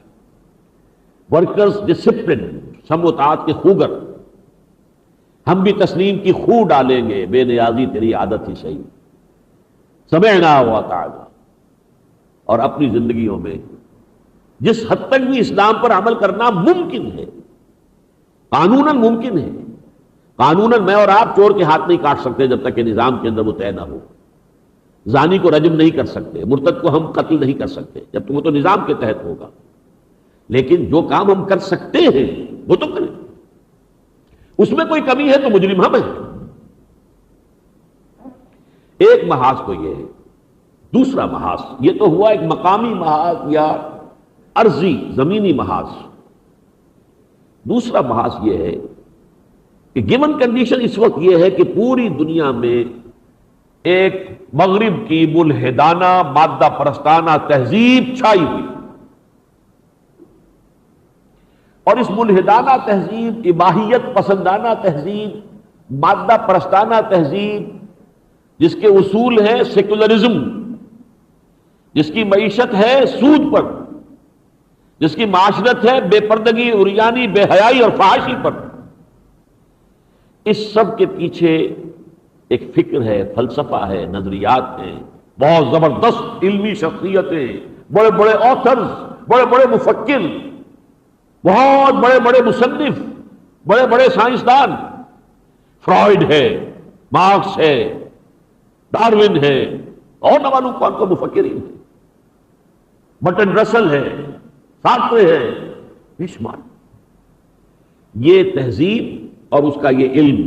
workers disciplined, سم و طاعت کے خوگر. ہم بھی تسلیم کی خو ڈالیں گے، بے نیازی تیری عادت ہی صحیح. سمعنا واطعنا. اور اپنی زندگیوں میں جس حد تک بھی اسلام پر عمل کرنا ممکن ہے، قانوناً ممکن ہے. قانوناً میں اور آپ چور کے ہاتھ نہیں کاٹ سکتے جب تک کہ نظام کے اندر وہ طے نہ ہو. زانی کو رجم نہیں کر سکتے، مرتد کو ہم قتل نہیں کر سکتے جب تک وہ تو نظام کے تحت ہوگا. لیکن جو کام ہم کر سکتے ہیں وہ تو کریں. اس میں کوئی کمی ہے تو مجرم ہم ہیں. ایک محاذ تو یہ ہے. دوسرا محاذ یہ تو ہوا ایک مقامی محاذ یا عرضی زمینی محاذ. دوسرا محاذ یہ ہے کہ گیون کنڈیشن اس وقت یہ ہے کہ پوری دنیا میں ایک مغرب کی ملحدانہ مادہ پرستانہ تہذیب چھائی ہوئی، اور اس ملحدانہ تہذیب، اباحیت پسندانہ تہذیب، مادہ پرستانہ تہذیب، جس کے اصول ہیں سیکولرزم، جس کی معیشت ہے سود پر، جس کی معاشرت ہے بے پردگی، عریانی، بے حیائی اور فحاشی پر، اس سب کے پیچھے ایک فکر ہے، فلسفہ ہے، نظریات ہیں، بہت زبردست علمی شخصیتیں، بڑے بڑے آتھرز، بڑے بڑے مفکر، بہت بڑے بڑے مصنف، بڑے بڑے سائنسدان، فرائیڈ ہے، مارکس ہے، ڈارون ہے، اور نہ معلوم کون کو مفکرین ہے، برٹن رسل ہے، سارترے ہے، بے شمار. یہ تہذیب اور اس کا یہ علم،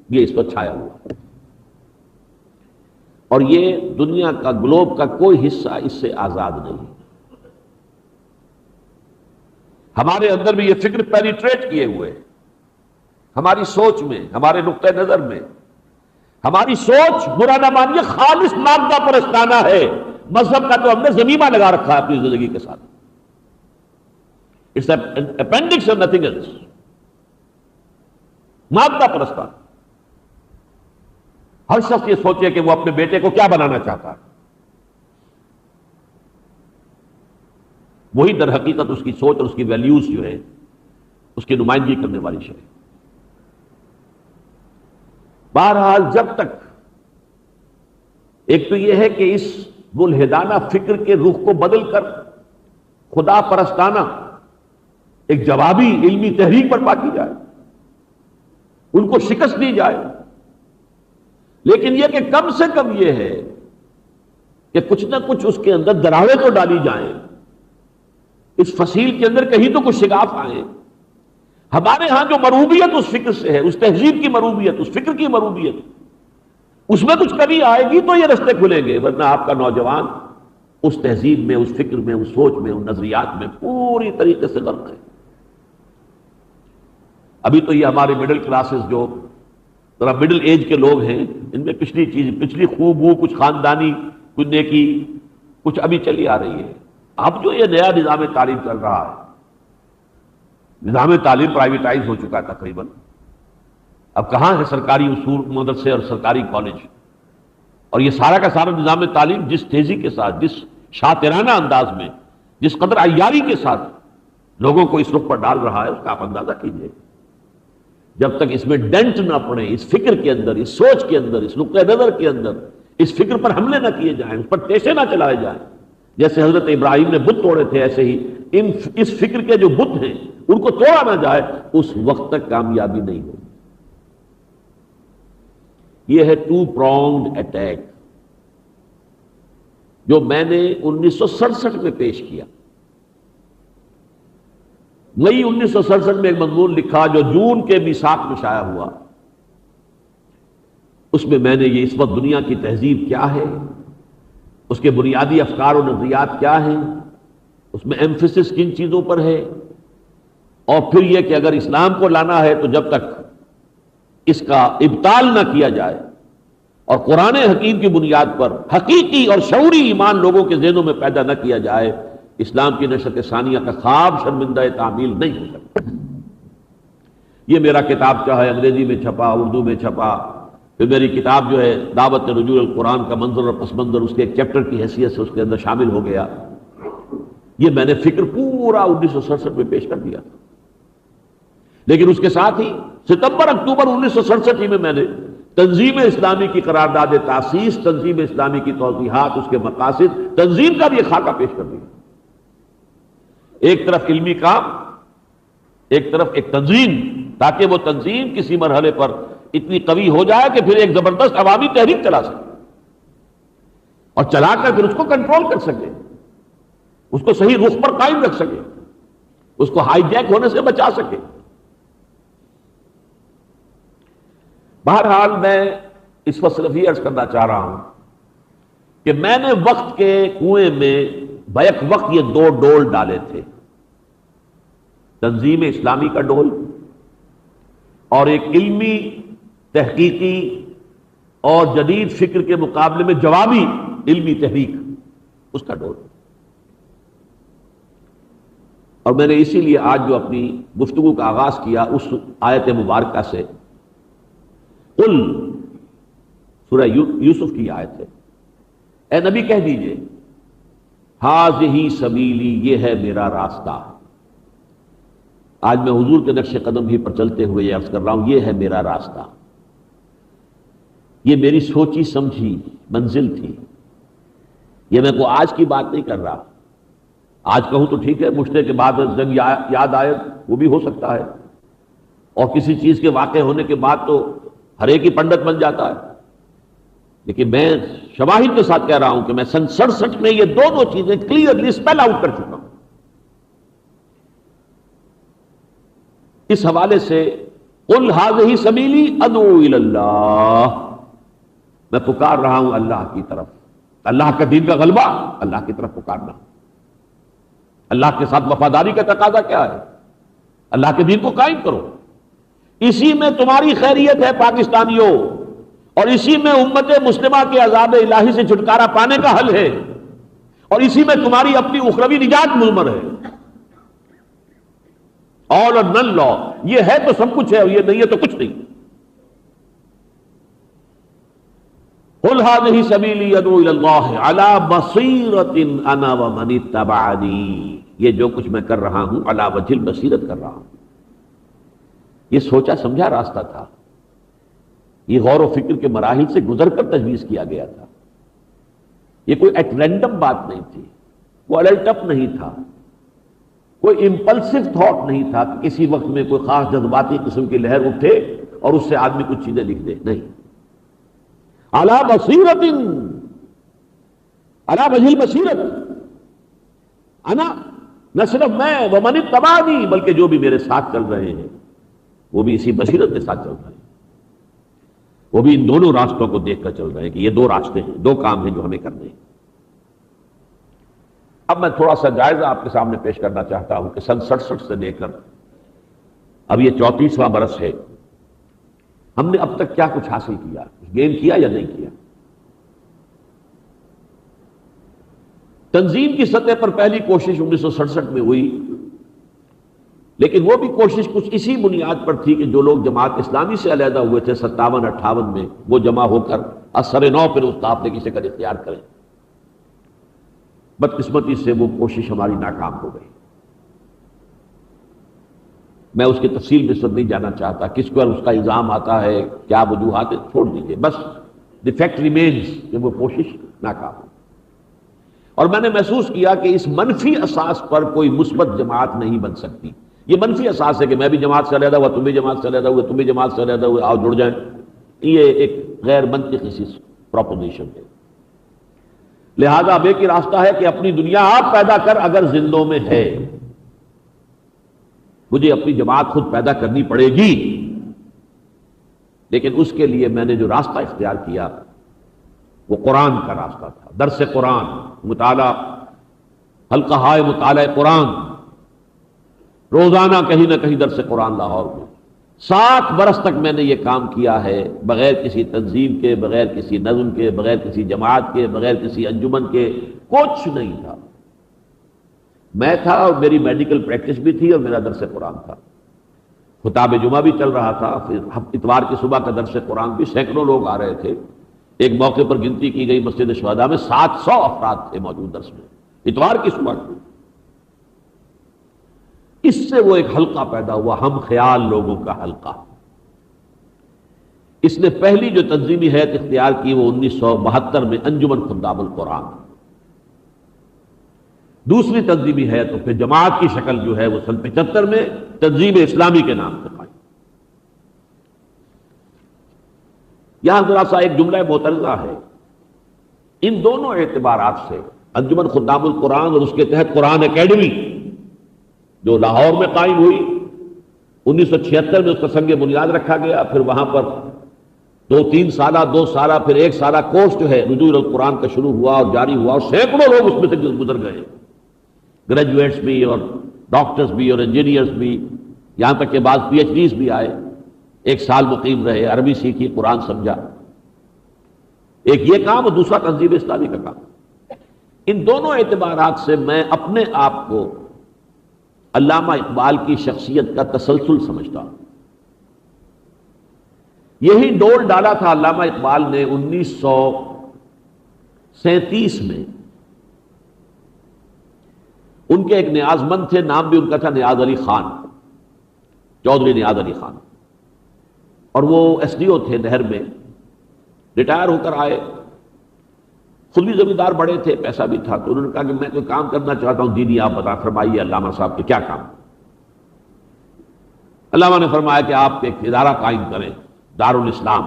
یہ اس پر چھایا ہوا ہے، اور یہ دنیا کا، گلوب کا کوئی حصہ اس سے آزاد نہیں. ہمارے اندر بھی یہ فکر پینیٹریٹ کیے ہوئے، ہماری سوچ میں، ہمارے نقطہ نظر میں. ہماری سوچ، برا نہ مانیے، خالص مادہ پرستانہ ہے. مذہب کا تو ہم نے ضمیمہ لگا رکھا ہے اپنی زندگی کے ساتھ. اٹس این اپینڈکس اور نتھنگ ایلس. مادہ پرستانہ. ہر شخص یہ سوچے کہ وہ اپنے بیٹے کو کیا بنانا چاہتا ہے، وہی در حقیقت اس کی سوچ اور اس کی ویلیوز جو ہے اس کی نمائندگی کرنے والی شے. بہرحال جب تک ایک تو یہ ہے کہ اس ملحدانہ فکر کے رخ کو بدل کر خدا پرستانہ ایک جوابی علمی تحریک برپا کی جائے، ان کو شکست دی جائے، لیکن یہ کہ کم سے کم یہ ہے کہ کچھ نہ کچھ اس کے اندر دراڑیں تو ڈالی جائیں، اس فصیل کے اندر کہیں تو کچھ شگاف آئے. ہمارے ہاں جو مروبیت اس فکر سے ہے، اس تہذیب کی مروبیت، اس فکر کی مروبیت، اس میں کچھ کمی آئے گی تو یہ رستے کھلیں گے، ورنہ آپ کا نوجوان اس تہذیب میں، اس فکر میں، اس سوچ میں، ان نظریات میں پوری طریقے سے غرق ہے. ابھی تو یہ ہمارے مڈل کلاسز جو ذرا مڈل ایج کے لوگ ہیں، ان میں پچھلی چیز، پچھلی خوب ہو، کچھ خاندانی، کچھ نیکی، کچھ ابھی چلی آ رہی ہے. اب جو یہ نیا نظام تعلیم چل رہا ہے، نظام تعلیم پرائیویٹائز ہو چکا ہے تقریباً. اب کہاں ہے سرکاری اصول مدرسے اور سرکاری کالج؟ اور یہ سارا کا سارا نظام تعلیم جس تیزی کے ساتھ، جس شاطرانہ انداز میں، جس قدر عیاری کے ساتھ لوگوں کو اس رخ پر ڈال رہا ہے، اس کا آپ اندازہ کیجئے. جب تک اس میں ڈنٹ نہ پڑے، اس فکر کے اندر، اس سوچ کے اندر، اس نقطہ نظر کے اندر، اس فکر پر حملے نہ کیے جائیں، اس پر ٹیشے نہ چلائے جائیں. جیسے حضرت ابراہیم نے بت توڑے تھے، ایسے ہی اس فکر کے جو بت ہیں ان کو توڑا نہ جائے، اس وقت تک کامیابی نہیں ہوگی. یہ ہے ٹو پرونگڈ اٹیک جو میں نے 1967 میں پیش کیا. مئی 1967 میں ایک مضمون لکھا جو جون کے میثاق میں شائع ہوا. اس میں میں نے یہ اس وقت دنیا کی تہذیب کیا ہے، اس کے بنیادی افکار و نظریات کیا ہیں، اس میں ایمفیسس کن چیزوں پر ہے، اور پھر یہ کہ اگر اسلام کو لانا ہے تو جب تک اس کا ابطال نہ کیا جائے اور قرآن حکیم کی بنیاد پر حقیقی اور شعوری ایمان لوگوں کے ذہنوں میں پیدا نہ کیا جائے، اسلام کی نشأت ثانیہ کا خواب شرمندہ تعمیل نہیں ہو سکتا. یہ میرا کتاب چاہے انگریزی میں چھپا، اردو میں چھپا، پھر میری کتاب جو ہے دعوت رجوع القرآن کا منظر اور پس منظر اس کے ایک چیپٹر کی حیثیت سے اس کے اندر شامل ہو گیا. یہ میں نے فکر پورا 1967 میں پیش کر دیا تھا. لیکن اس کے ساتھ ہی ستمبر اکتوبر 1967 میں نے تنظیم اسلامی کی قرارداد تاسیس، تنظیم اسلامی کی توضیحات، اس کے مقاصد، تنظیم کا بھی ایک خاکہ پیش کر دیا. ایک طرف علمی کام، ایک طرف ایک تنظیم، تاکہ وہ تنظیم کسی مرحلے پر اتنی قوی ہو جائے کہ پھر ایک زبردست عوامی تحریک چلا سکے، اور چلا کر پھر اس کو کنٹرول کر سکے، اس کو صحیح رخ پر قائم رکھ سکے، اس کو ہائی جیک ہونے سے بچا سکے. بہرحال میں اس وقت صرف یہ عرض کرنا چاہ رہا ہوں کہ میں نے وقت کے کنویں میں بیک وقت یہ دو ڈول ڈالے تھے، تنظیم اسلامی کا ڈول اور ایک علمی تحقیقی اور جدید فکر کے مقابلے میں جوابی علمی تحریک، اس کا ڈول۔ اور میں نے اسی لیے آج جو اپنی گفتگو کا آغاز کیا اس آیت مبارکہ سے، قل، سورہ یوسف کی آیت ہے، اے نبی کہہ دیجئے ہاذہ سبیلی، یہ ہے میرا راستہ۔ آج میں حضور کے نقش قدم ہی پر چلتے ہوئے یہ عرض کر رہا ہوں، یہ ہے میرا راستہ، یہ میری سوچی سمجھی منزل تھی، یہ میں کو آج کی بات نہیں کر رہا۔ آج کہوں تو ٹھیک ہے، مشترے کے بعد جنگ یاد آئے، وہ بھی ہو سکتا ہے، اور کسی چیز کے واقع ہونے کے بعد تو ہر ایک ہی پنڈت بن جاتا ہے، لیکن میں شواہد کے ساتھ کہہ رہا ہوں کہ میں سن 67 میں یہ دونوں چیزیں کلیئرلی اسپیل آؤٹ کر چکا ہوں۔ اس حوالے سے قل ھذہ سبیلی ادعو الی اللہ، میں پکار رہا ہوں اللہ کی طرف، اللہ کا دین کا غلبہ، اللہ کی طرف پکارنا۔ اللہ کے ساتھ وفاداری کا تقاضا کیا ہے؟ اللہ کے دین کو قائم کرو، اسی میں تمہاری خیریت ہے پاکستانیوں، اور اسی میں امت مسلمہ کے عذاب الہی سے چھٹکارا پانے کا حل ہے، اور اسی میں تمہاری اپنی اخروی نجات مضمر ہے۔ آل اور نن لا، یہ ہے تو سب کچھ ہے، اور یہ نہیں ہے تو کچھ نہیں۔ قل ھذہ سبیلی ادعو الی اللہ علی بصیرۃ انا ومن اتبعنی، یہ جو کچھ میں کر رہا ہوں علی وجہ البصیرت کر رہا ہوں۔ یہ سوچا سمجھا راستہ تھا، یہ غور و فکر کے مراحل سے گزر کر تجویز کیا گیا تھا، یہ کوئی ایٹ رینڈم بات نہیں تھی، کوئی الٹ اپ نہیں تھا، کوئی امپلسو تھاٹ نہیں تھا کہ کسی وقت میں کوئی خاص جذباتی قسم کی لہر اٹھے اور اس سے آدمی کچھ چیزیں لکھ دے، نہیں۔ علی بصیرۃ، علی وجہ البصیرت، انا، نہ صرف میں، ومن اتبعنی، بلکہ جو بھی میرے ساتھ چل رہے ہیں وہ بھی اسی بصیرت کے ساتھ چل رہے ہیں، وہ بھی ان دونوں راستوں کو دیکھ کر چل رہے ہیں کہ یہ دو راستے ہیں، دو کام ہیں جو ہمیں کرنے ہیں۔ اب میں تھوڑا سا جائزہ آپ کے سامنے پیش کرنا چاہتا ہوں کہ سن 67 سے لے کر اب یہ 34واں برس ہے، ہم نے اب تک کیا کچھ حاصل کیا، کچھ گین کیا یا نہیں کیا۔ تنظیم کی سطح پر پہلی کوشش 1967 میں ہوئی، لیکن وہ بھی کوشش کچھ اسی بنیاد پر تھی کہ جو لوگ جماعت اسلامی سے علیحدہ ہوئے تھے 57-58 میں، وہ جمع ہو کر اثر نو پھر اس قافلے کی شکل اختیار کریں۔ بدقسمتی سے وہ کوشش ہماری ناکام ہو گئی۔ میں اس کی تفصیل میں نہیں جانا چاہتا، کس پر اس کا الزام آتا ہے، کیا وجوہات ہیں، چھوڑ دیجئے، بس دی فیکٹ ریمینز کہ وہ کوشش ناکام ہو۔ اور میں نے محسوس کیا کہ اس منفی اساس پر کوئی مثبت جماعت نہیں بن سکتی۔ یہ منفی اساس ہے کہ میں بھی جماعت سے علیحدہ ہوا، تم بھی جماعت سے علیحدہ ہوئے، تم بھی جماعت سے علیحدہ ہوئے، آؤ جڑ جائیں، یہ ایک غیر منطقی سی پروپوزیشن ہے۔ لہذا اب ایک ہی راستہ ہے کہ اپنی دنیا آپ پیدا کر، اگر زندوں میں ہے، مجھے اپنی جماعت خود پیدا کرنی پڑے گی، لیکن اس کے لیے میں نے جو راستہ اختیار کیا وہ قرآن کا راستہ تھا، درس قرآن، مطالعہ، حلقہ ہائے مطالعہ قرآن، روزانہ کہیں نہ کہیں درس قرآن لاہور میں۔ 7 برس تک میں نے یہ کام کیا ہے، بغیر کسی تنظیم کے، بغیر کسی نظم کے، بغیر کسی جماعت کے، بغیر کسی انجمن کے، کچھ نہیں تھا۔ میں تھا اور میری میڈیکل پریکٹس بھی تھی اور میرا درس قرآن تھا، خطاب جمعہ بھی چل رہا تھا، پھر اتوار کی صبح کا درس قرآن بھی، سینکڑوں لوگ آ رہے تھے۔ ایک موقع پر گنتی کی گئی مسجد شہداء میں 700 افراد تھے موجود درس میں، اتوار کی صبح کی۔ اس سے وہ ایک حلقہ پیدا ہوا، ہم خیال لوگوں کا حلقہ۔ اس نے پہلی جو تنظیمی حیت اختیار کی وہ 1972 میں انجمن خدام القرآن، دوسری تنظیمی حیت اور پھر جماعت کی شکل جو ہے وہ سن 75 میں تنظیم اسلامی کے نام سے قائم۔ یہاں ذرا سا ایک جملہ معترضہ ہے، ان دونوں اعتبارات سے انجمن خدام القرآن اور اس کے تحت قرآن اکیڈمی جو لاہور میں قائم ہوئی، 1976 میں اس کا سنگ بنیاد رکھا گیا، پھر وہاں پر دو سالہ پھر 1 سالہ کورس جو ہے رجوع القرآن کا شروع ہوا اور جاری ہوا، اور سینکڑوں لوگ اس میں سے گزر گئے، گریجویٹس بھی اور ڈاکٹرز بھی اور انجینئرز بھی، یہاں تک کہ بعض پی ایچ ڈیز بھی آئے، 1 سال مقیم رہے، عربی سیکھی، قرآن سمجھا۔ ایک یہ کام اور دوسرا تنظیم اسلامی کا کام۔ ان دونوں اعتبارات سے میں اپنے آپ کو علامہ اقبال کی شخصیت کا تسلسل سمجھتا ہوں۔ یہی ڈول ڈالا تھا علامہ اقبال نے 1937 میں۔ ان کے ایک نیاز مند تھے، نام بھی ان کا تھا نیاز علی خان، چودھری نیاز علی خان، اور وہ ایس ڈی او تھے نہر میں، ریٹائر ہو کر آئے، خود بھی زمیندار بڑے تھے، پیسہ بھی تھا، تو انہوں نے کہا کہ میں کوئی کام کرنا چاہتا ہوں، دیدی آپ بتا فرمائیے علامہ صاحب کہ کیا کام۔ علامہ نے فرمایا کہ آپ ایک ادارہ قائم کریں، دارالاسلام،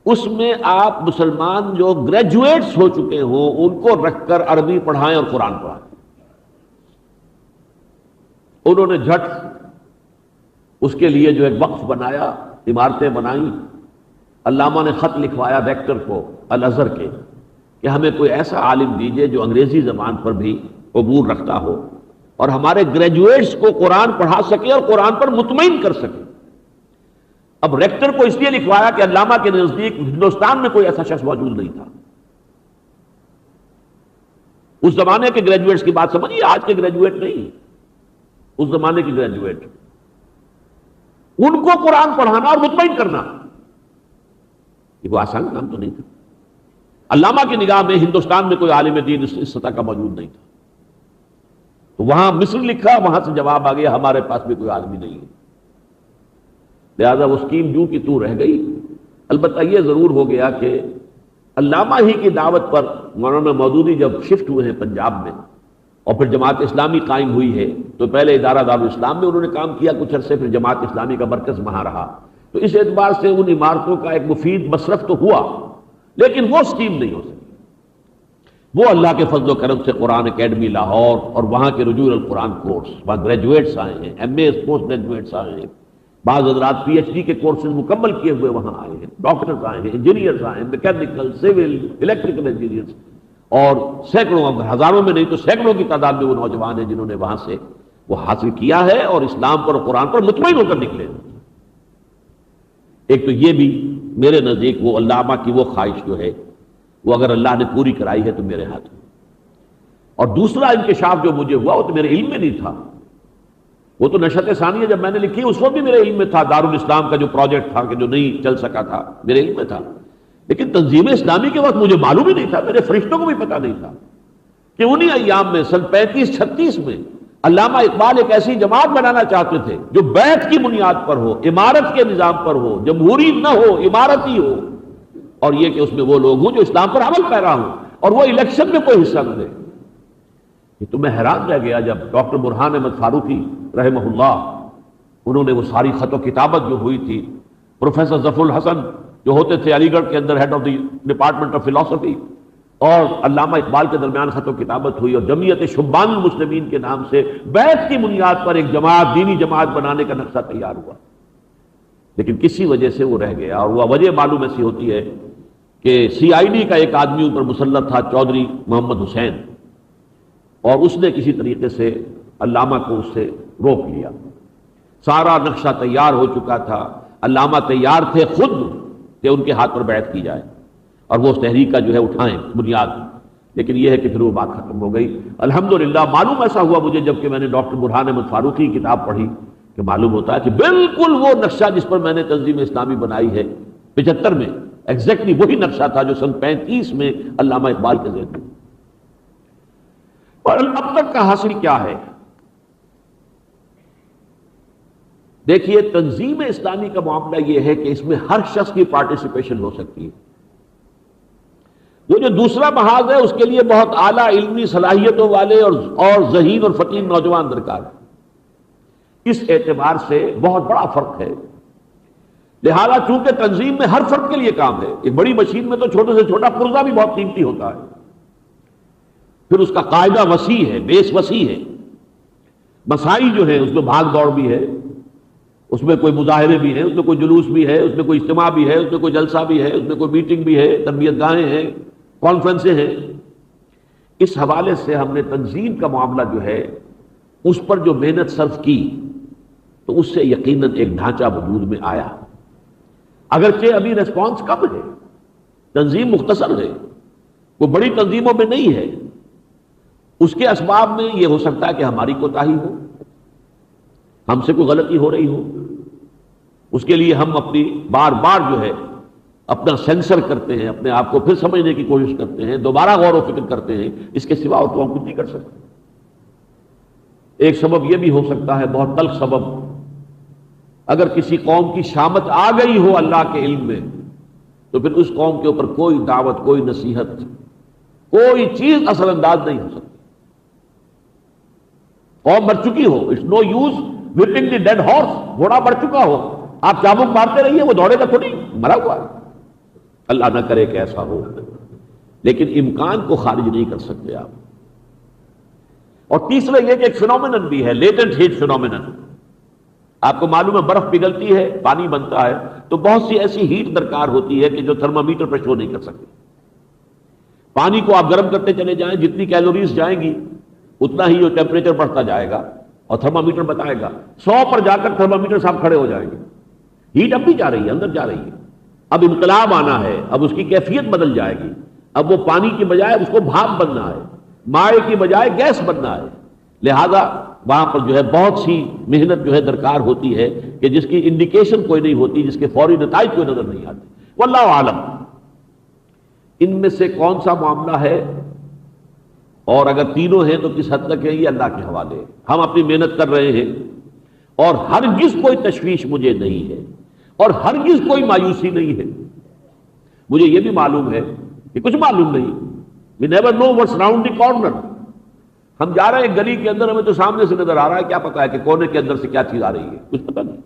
اس میں آپ مسلمان جو گریجویٹس ہو چکے ہوں ان کو رکھ کر عربی پڑھائیں اور قرآن پڑھائیں۔ انہوں نے جھٹ اس کے لیے جو ایک وقف بنایا، عمارتیں بنائیں، علامہ نے خط لکھوایا ریکٹر کو الازہر کے کہ ہمیں کوئی ایسا عالم دیجئے جو انگریزی زبان پر بھی عبور رکھتا ہو اور ہمارے گریجویٹس کو قرآن پڑھا سکے اور قرآن پر مطمئن کر سکے۔ اب ریکٹر کو اس لیے لکھوایا کہ علامہ کے نزدیک ہندوستان میں کوئی ایسا شخص موجود نہیں تھا۔ اس زمانے کے گریجویٹس کی بات سمجھیے، آج کے گریجویٹ نہیں، اس زمانے کے گریجویٹ، ان کو قرآن پڑھانا اور مطمئن کرنا یہ کوئی آسان کام تو نہیں تھا۔ علامہ کی نگاہ میں ہندوستان میں کوئی عالم دین اس سطح کا موجود نہیں تھا، تو وہاں مصر لکھا، وہاں سے جواب آ گیا ہمارے پاس بھی کوئی عالمی نہیں ہے، لہذا وہ اسکیم جو کی تو رہ گئی۔ البتہ یہ ضرور ہو گیا کہ علامہ ہی کی دعوت پر مولانا مودودی جب شفٹ ہوئے ہیں پنجاب میں اور پھر جماعت اسلامی قائم ہوئی ہے، تو پہلے ادارہ دارالاسلام میں انہوں نے کام کیا کچھ عرصے، پھر جماعت اسلامی کا مرکز وہاں رہا، تو اس اعتبار سے ان عمارتوں کا ایک مفید مصرف تو ہوا، لیکن وہ اسکیم نہیں ہو سکی۔ وہ اللہ کے فضل و کرم سے قرآن اکیڈمی لاہور اور وہاں کے رجوع القرآن کورس، وہاں گریجویٹس آئے ہیں، ایم اے پوسٹ گریجویٹس آئے ہیں، بعض حضرات پی ایچ ڈی کے کورسز مکمل کیے ہوئے وہاں آئے ہیں، ڈاکٹرز آئے ہیں، انجینئرز آئے ہیں، میکینیکل، سول، الیکٹریکل انجینئرز، اور سینکڑوں، ہزاروں میں نہیں تو سینکڑوں کی تعداد میں وہ نوجوان ہیں جنہوں نے وہاں سے وہ حاصل کیا ہے اور اسلام پر اور قرآن پر مطمئن ہو کر نکلے۔ ایک تو یہ بھی میرے نزدیک وہ علامہ کی وہ خواہش جو ہے وہ اگر اللہ نے پوری کرائی ہے تو میرے ہاتھ میں، اور دوسرا انکشاف جو مجھے ہوا وہ تو میرے علم میں نہیں تھا، وہ تو نشأت ثانیہ جب میں نے لکھی اس وقت بھی میرے علم میں تھا، دارالاسلام کا جو پروجیکٹ تھا کہ جو نہیں چل سکا تھا میرے علم میں تھا، لیکن تنظیم اسلامی کے وقت مجھے معلوم ہی نہیں تھا، میرے فرشتوں کو بھی پتہ نہیں تھا کہ انہی ایام میں سن 35-36 میں علامہ اقبال ایک ایسی جماعت بنانا چاہتے تھے جو بیعت کی بنیاد پر ہو، عمارت کے نظام پر ہو، جمہوری نہ ہو، عمارتی ہو، اور یہ کہ اس میں وہ لوگ ہوں جو اسلام پر عمل پیرا ہوں اور وہ الیکشن میں کوئی حصہ نہ لے۔ یہ تو میں حیران رہ گیا جب ڈاکٹر برہان احمد فاروقی رحمہ اللہ، انہوں نے وہ ساری خط و کتابت جو ہوئی تھی، پروفیسر ظفر الحسن جو ہوتے تھے علی گڑھ کے اندر head of the department of philosophy, اور علامہ اقبال کے درمیان خط و کتابت ہوئی، اور جمعیت شبان المسلمین کے نام سے بیعت کی بنیاد پر ایک جماعت، دینی جماعت بنانے کا نقشہ تیار ہوا، لیکن کسی وجہ سے وہ رہ گیا، اور وہ وجہ معلوم ایسی ہوتی ہے کہ سی آئی ڈی کا ایک آدمی اوپر مسلط تھا، چودھری محمد حسین، اور اس نے کسی طریقے سے علامہ کو اس سے روک لیا۔ سارا نقشہ تیار ہو چکا تھا، علامہ تیار تھے خود کہ ان کے ہاتھ پر بیعت کی جائے اور وہ اس تحریک کا جو ہے اٹھائیں بنیاد، لیکن یہ ہے کہ پھر وہ بات ختم ہو گئی۔ الحمدللہ معلوم ایسا ہوا مجھے جب کہ میں نے ڈاکٹر برہان احمد فاروقی کی کتاب پڑھی کہ معلوم ہوتا ہے کہ بالکل وہ نقشہ جس پر میں نے تنظیم اسلامی بنائی ہے 75 میں، ایگزیکٹلی وہی نقشہ تھا جو سن 35 میں علامہ اقبال کے ذہن میں۔ اور اب تک کا حاصل کیا ہے؟ دیکھیے، تنظیم اسلامی کا معاملہ یہ ہے کہ اس میں ہر شخص کی پارٹیسپیشن ہو سکتی ہے۔ وہ جو دوسرا محاذ ہے اس کے لیے بہت اعلیٰ علمی صلاحیتوں والے اور ذہین اور فطین نوجوان درکار ہے۔ اس اعتبار سے بہت بڑا فرق ہے، لہذا چونکہ تنظیم میں ہر فرد کے لیے کام ہے، ایک بڑی مشین میں تو چھوٹے سے چھوٹا پرزہ بھی بہت قیمتی ہوتا ہے، پھر اس کا قاعدہ وسیع ہے، بیس وسیع ہے، مسائل جو ہے اس میں بھاگ دوڑ بھی ہے، اس میں کوئی مظاہرے بھی ہیں، اس میں کوئی جلوس بھی ہے، اس میں کوئی اجتماع بھی ہے، اس میں کوئی جلسہ بھی ہے، اس میں کوئی میٹنگ بھی ہے، تربیت گاہیں ہیں، کانفرنسیں ہیں۔ اس حوالے سے ہم نے تنظیم کا معاملہ جو ہے اس پر جو محنت صرف کی تو اس سے یقیناً ایک ڈھانچہ وجود میں آیا، اگرچہ ابھی ریسپانس کم ہے، تنظیم مختصر ہے، وہ بڑی تنظیموں میں نہیں ہے۔ اس کے اسباب میں یہ ہو سکتا ہے کہ ہماری کوتاہی ہو، ہم سے کوئی غلطی ہو رہی ہو، اس کے لیے ہم اپنی بار بار جو ہے اپنا سینسر کرتے ہیں، اپنے آپ کو پھر سمجھنے کی کوشش کرتے ہیں، دوبارہ غور و فکر کرتے ہیں۔ اس کے سوا اور تو ہم کچھ نہیں کر سکتے۔ ایک سبب یہ بھی ہو سکتا ہے، بہت تلخ سبب، اگر کسی قوم کی شامت آ گئی ہو اللہ کے علم میں تو پھر اس قوم کے اوپر کوئی دعوت، کوئی نصیحت، کوئی چیز اثر انداز نہیں ہو سکتی۔ قوم مر چکی ہو، it's no use whipping the dead horse, گھوڑا مر چکا ہو، آپ چابک مارتے رہیے، وہ دوڑے گا تھوڑی، مرا ہوا ہے۔ اللہ نہ کرے کہ ایسا ہو، لیکن امکان کو خارج نہیں کر سکتے آپ۔ اور تیسرا یہ کہ ایک فینومینن بھی ہے، لیٹنٹ ہیٹ فینومینن۔ آپ کو معلوم ہے برف پگھلتی ہے، پانی بنتا ہے، تو بہت سی ایسی ہیٹ درکار ہوتی ہے کہ جو تھرمامیٹر پہ شو نہیں کر سکتے۔ پانی کو آپ گرم کرتے چلے جائیں، جتنی کیلوریز جائیں گی اتنا ہی وہ ٹیمپریچر بڑھتا جائے گا اور تھرمامیٹر بتائے گا۔ 100 پر جا کر تھرمامیٹر صاحب کھڑے ہو جائیں گے۔ ہیٹ اب بھی جا رہی ہے، اندر جا رہی ہے، اب انقلاب آنا ہے، اب اس کی کیفیت بدل جائے گی، اب وہ پانی کی بجائے اس کو بھاپ بننا ہے، مائع کی بجائے گیس بننا ہے۔ لہذا وہاں پر جو ہے بہت سی محنت جو ہے درکار ہوتی ہے کہ جس کی انڈیکیشن کوئی نہیں ہوتی، جس کے فوری نتائج کوئی نظر نہیں آتے۔ واللہ عالم ان میں سے کون سا معاملہ ہے، اور اگر تینوں ہیں تو کس حد تک ہے، یہ اللہ کے حوالے ہے۔ ہم اپنی محنت کر رہے ہیں اور ہرگز کوئی تشویش مجھے نہیں ہے اور ہرگز کوئی مایوسی نہیں ہے۔ مجھے یہ بھی معلوم ہے کہ کچھ معلوم نہیں، we never know what's round the corner۔ ہم جا رہے ہیں گلی کے اندر، ہمیں تو سامنے سے نظر آ رہا ہے، کیا پتا ہے کہ کونے کے اندر سے کیا چیز آ رہی ہے، کچھ پتہ نہیں۔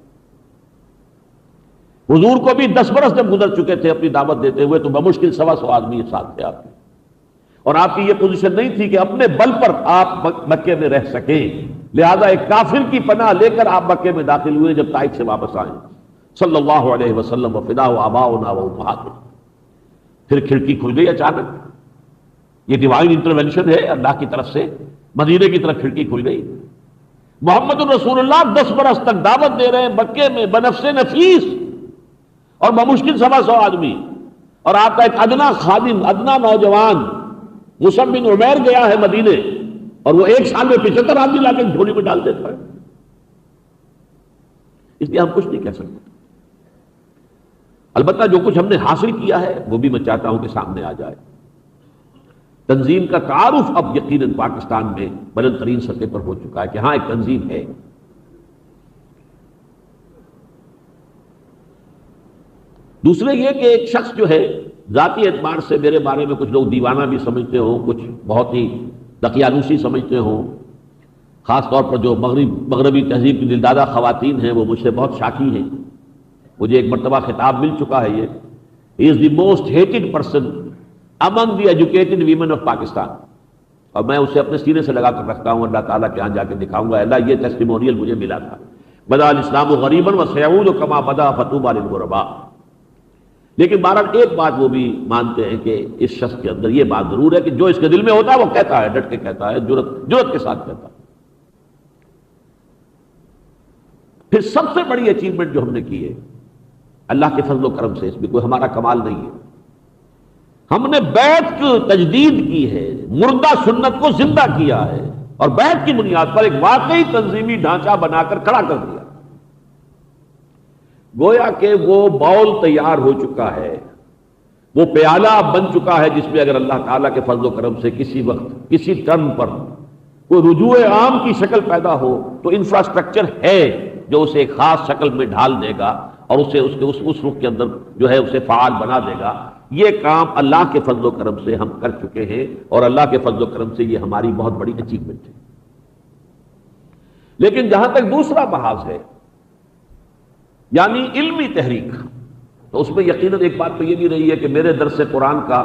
حضور کو بھی 10 برس جب گزر چکے تھے اپنی دعوت دیتے ہوئے تو بمشکل 125 آدمی ساتھ تھے آپ کے، اور آپ کی یہ پوزیشن نہیں تھی کہ اپنے بل پر آپ مکے میں رہ سکیں، لہذا ایک کافر کی پناہ لے کر آپ مکے میں داخل ہوئے جب طائف سے واپس آئے صلی اللہ علیہ وسلم وفداہ آباؤنا و امہاتنا۔ پھر کھڑکی کھل گئی اچانک، یہ ڈیوائن انٹرونشن ہے اللہ کی طرف سے، مدینے کی طرف کھڑکی کھل گئی۔ محمد الرسول اللہ 10 برس تک دعوت دے رہے ہیں مکے میں بنفس نفیس اور بمشکل 125 آدمی، اور آپ کا ایک ادنا خادم، ادنا نوجوان مصعب بن عمیر گیا ہے مدینے، اور وہ 1 سال میں 75 آدمی لا کے جھولی میں ڈال دیتا ہے۔ اس لیے ہم کچھ نہیں کہہ سکتے۔ البتہ جو کچھ ہم نے حاصل کیا ہے وہ بھی میں چاہتا ہوں کہ سامنے آ جائے۔ تنظیم کا تعارف اب یقیناً پاکستان میں بلند ترین سطح پر ہو چکا ہے کہ ہاں ایک تنظیم ہے۔ دوسرے یہ کہ ایک شخص جو ہے ذاتی اعتبار سے میرے بارے میں کچھ لوگ دیوانہ بھی سمجھتے ہوں، کچھ بہت ہی دقیانوسی سمجھتے ہوں، خاص طور پر جو مغربی تہذیب کی دلدادہ خواتین ہیں وہ مجھ سے بہت شاکی ہیں۔ مجھے ایک مرتبہ خطاب مل چکا ہے، یہ he is the most hated person among the educated women of Pakistan, اور میں اسے اپنے سینے سے لگا کر رکھتا ہوں، اللہ تعالیٰ کے ہاں جا کے دکھاؤں گا، اللہ یہ ٹیسٹیمونیل مجھے ملا تھا، بدا الاسلام غریبا وسیعود کما بدا فطوبی للغرباء۔ لیکن بہرحال ایک بات وہ بھی مانتے ہیں کہ اس شخص کے اندر یہ بات ضرور ہے کہ جو اس کے دل میں ہوتا ہے وہ کہتا ہے، ڈٹ کے کہتا ہے، جرأت کے ساتھ کہتا ہے۔ پھر سب سے بڑی اچیومنٹ جو ہم نے کی ہے اللہ کے فضل و کرم سے، اس میں کوئی ہمارا کمال نہیں ہے، ہم نے بیعت کی تجدید کی ہے، مردہ سنت کو زندہ کیا ہے، اور بیعت کی بنیاد پر ایک واقعی تنظیمی ڈھانچہ بنا کر کھڑا کر دیا۔ گویا کہ وہ باؤل تیار ہو چکا ہے، وہ پیالہ بن چکا ہے جس میں اگر اللہ تعالیٰ کے فضل و کرم سے کسی وقت کسی ٹرن پر کوئی رجوع عام کی شکل پیدا ہو تو انفراسٹرکچر ہے جو اسے ایک خاص شکل میں ڈھال دے گا اور اسے اس رخ کے اندر جو ہے اسے فعال بنا دے گا۔ یہ کام اللہ کے فضل و کرم سے ہم کر چکے ہیں، اور اللہ کے فضل و کرم سے یہ ہماری بہت بڑی اچیومنٹ ہے۔ لیکن جہاں تک دوسرا محاذ ہے یعنی علمی تحریک، تو اس میں یقیناً ایک بات تو یہ بھی رہی ہے کہ میرے درس قرآن کا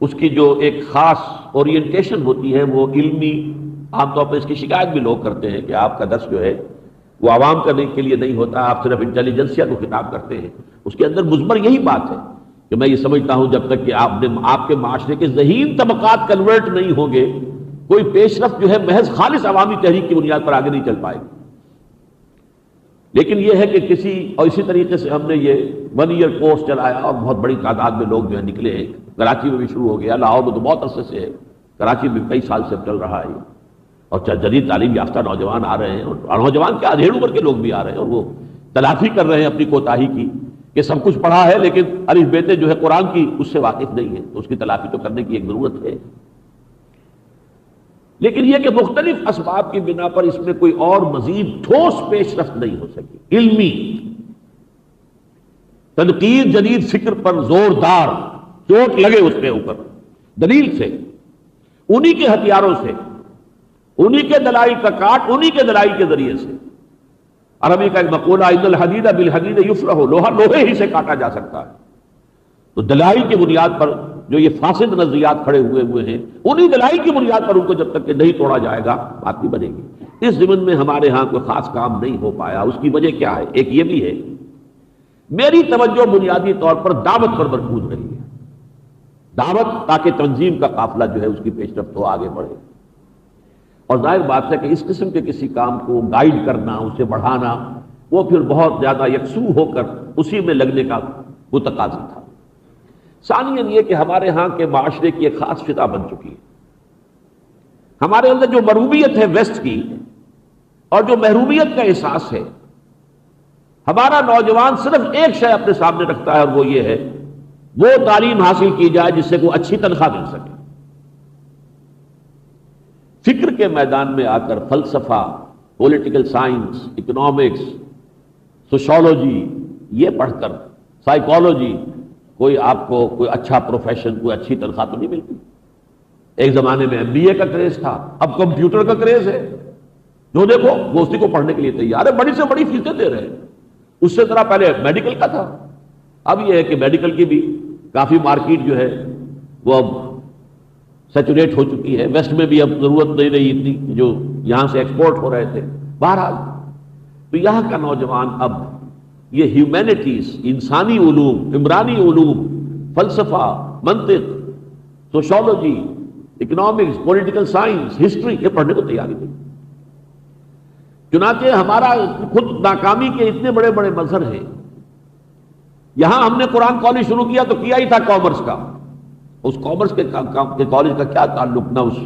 اس کی جو ایک خاص اورینٹیشن ہوتی ہے وہ علمی، عام طور پر اس کی شکایت بھی لوگ کرتے ہیں کہ آپ کا درس جو ہے وہ عوام کرنے کے لیے نہیں ہوتا، آپ صرف انٹیلیجنسیا کو خطاب کرتے ہیں۔ اس کے اندر مضمر یہی بات ہے کہ میں یہ سمجھتا ہوں جب تک کہ آپ کے معاشرے کے ذہین طبقات کنورٹ نہیں ہوں گے، کوئی پیش رفت جو ہے محض خالص عوامی تحریک کی بنیاد پر آگے نہیں چل پائے گی۔ لیکن یہ ہے کہ اور اسی طریقے سے ہم نے یہ 1 ایئر کورس چلایا اور بہت بڑی تعداد میں لوگ جو ہے نکلے ہیں۔ کراچی میں بھی شروع ہو گیا، لاہور میں تو بہت عرصے سے ہے، کراچی میں کئی سال سے چل رہا ہے، اور جدید تعلیم یافتہ نوجوان آ رہے ہیں، اور نوجوان کیا ادھیڑ عمر کے لوگ بھی آ رہے ہیں، اور وہ تلافی کر رہے ہیں اپنی کوتاہی کی کہ سب کچھ پڑھا ہے لیکن الف بیتے جو ہے قرآن کی اس سے واقف نہیں ہے، تو اس کی تلافی تو کرنے کی ایک ضرورت ہے۔ لیکن یہ کہ مختلف اسباب کی بنا پر اس میں کوئی اور مزید ٹھوس پیش رفت نہیں ہو سکی۔ علمی تنقید جدید فکر پر زوردار چوٹ لگے اس کے اوپر دلیل سے، انہی کے ہتھیاروں سے، انہی کے دلائل کا کاٹ، انہی کے دلائل کے ذریعے سے۔ عربی کا ایک مقولہ ان الحدید بالحدید یفرح، لوہا لوہے ہی سے کاٹا جا سکتا ہے۔ تو دلائل کی بنیاد پر جو یہ فاسد نظریات کھڑے ہوئے ہیں، انہی دلائل کی بنیاد پر ان کو جب تک کہ نہیں توڑا جائے گا بات نہیں بنے گی۔ اس ضمن میں ہمارے ہاں کوئی خاص کام نہیں ہو پایا۔ اس کی وجہ کیا ہے؟ ایک یہ بھی ہے، میری توجہ بنیادی طور پر دعوت پر مرکوز رہی ہے، دعوت تاکہ تنظیم کا قافلہ جو ہے اس کی پیش رفت ہو، آگے بڑھے۔ اور ظاہر بات ہے کہ اس قسم کے کسی کام کو گائیڈ کرنا، اسے بڑھانا، وہ پھر بہت زیادہ یکسو ہو کر اسی میں لگنے کا وہ تقاضا تھا۔ ثانیاً یہ کہ ہمارے ہاں کے معاشرے کی ایک خاص فضا بن چکی ہے، ہمارے اندر جو مرغوبیت ہے ویسٹ کی، اور جو محرومیت کا احساس ہے، ہمارا نوجوان صرف ایک شے اپنے سامنے رکھتا ہے، اور وہ یہ ہے وہ تعلیم حاصل کی جائے جس سے کوئی اچھی تنخواہ مل سکے۔ فکر کے میدان میں آ کر فلسفہ، پولیٹیکل سائنس، اکنامکس، سوشولوجی یہ پڑھ کر، سائیکالوجی، کوئی آپ کو کوئی اچھا پروفیشن، کوئی اچھی تنخواہ تو نہیں ملتی۔ ایک زمانے میں MBA کا کریز تھا، اب کمپیوٹر کا کریز ہے، جو دیکھو وہ اسی کو پڑھنے کے لیے تیار ہے، بڑی سے بڑی فیسیں دے رہے ہیں۔ اس سے ذرا پہلے میڈیکل کا تھا، اب یہ ہے کہ میڈیکل کی بھی کافی مارکیٹ جو ہے وہ اب سیچوریٹ ہو چکی ہے، ویسٹ میں بھی اب ضرورت نہیں رہی اتنی جو یہاں سے ایکسپورٹ ہو رہے تھے۔ بہرحال تو یہاں کا نوجوان اب یہ ہیومینٹیز، انسانی علوم، عمرانی علوم، فلسفہ، منطق، sociology, economics, political science, history یہ پڑھنے کو تیاری نہیں۔ چنانچہ ہمارا خود ناکامی کے اتنے بڑے بڑے مظہر ہیں۔ یہاں ہم نے قرآن کالج شروع کیا تو کیا ہی تھا کامرس کا، اس کامرس کے کالج کا کیا تعلق نہ اس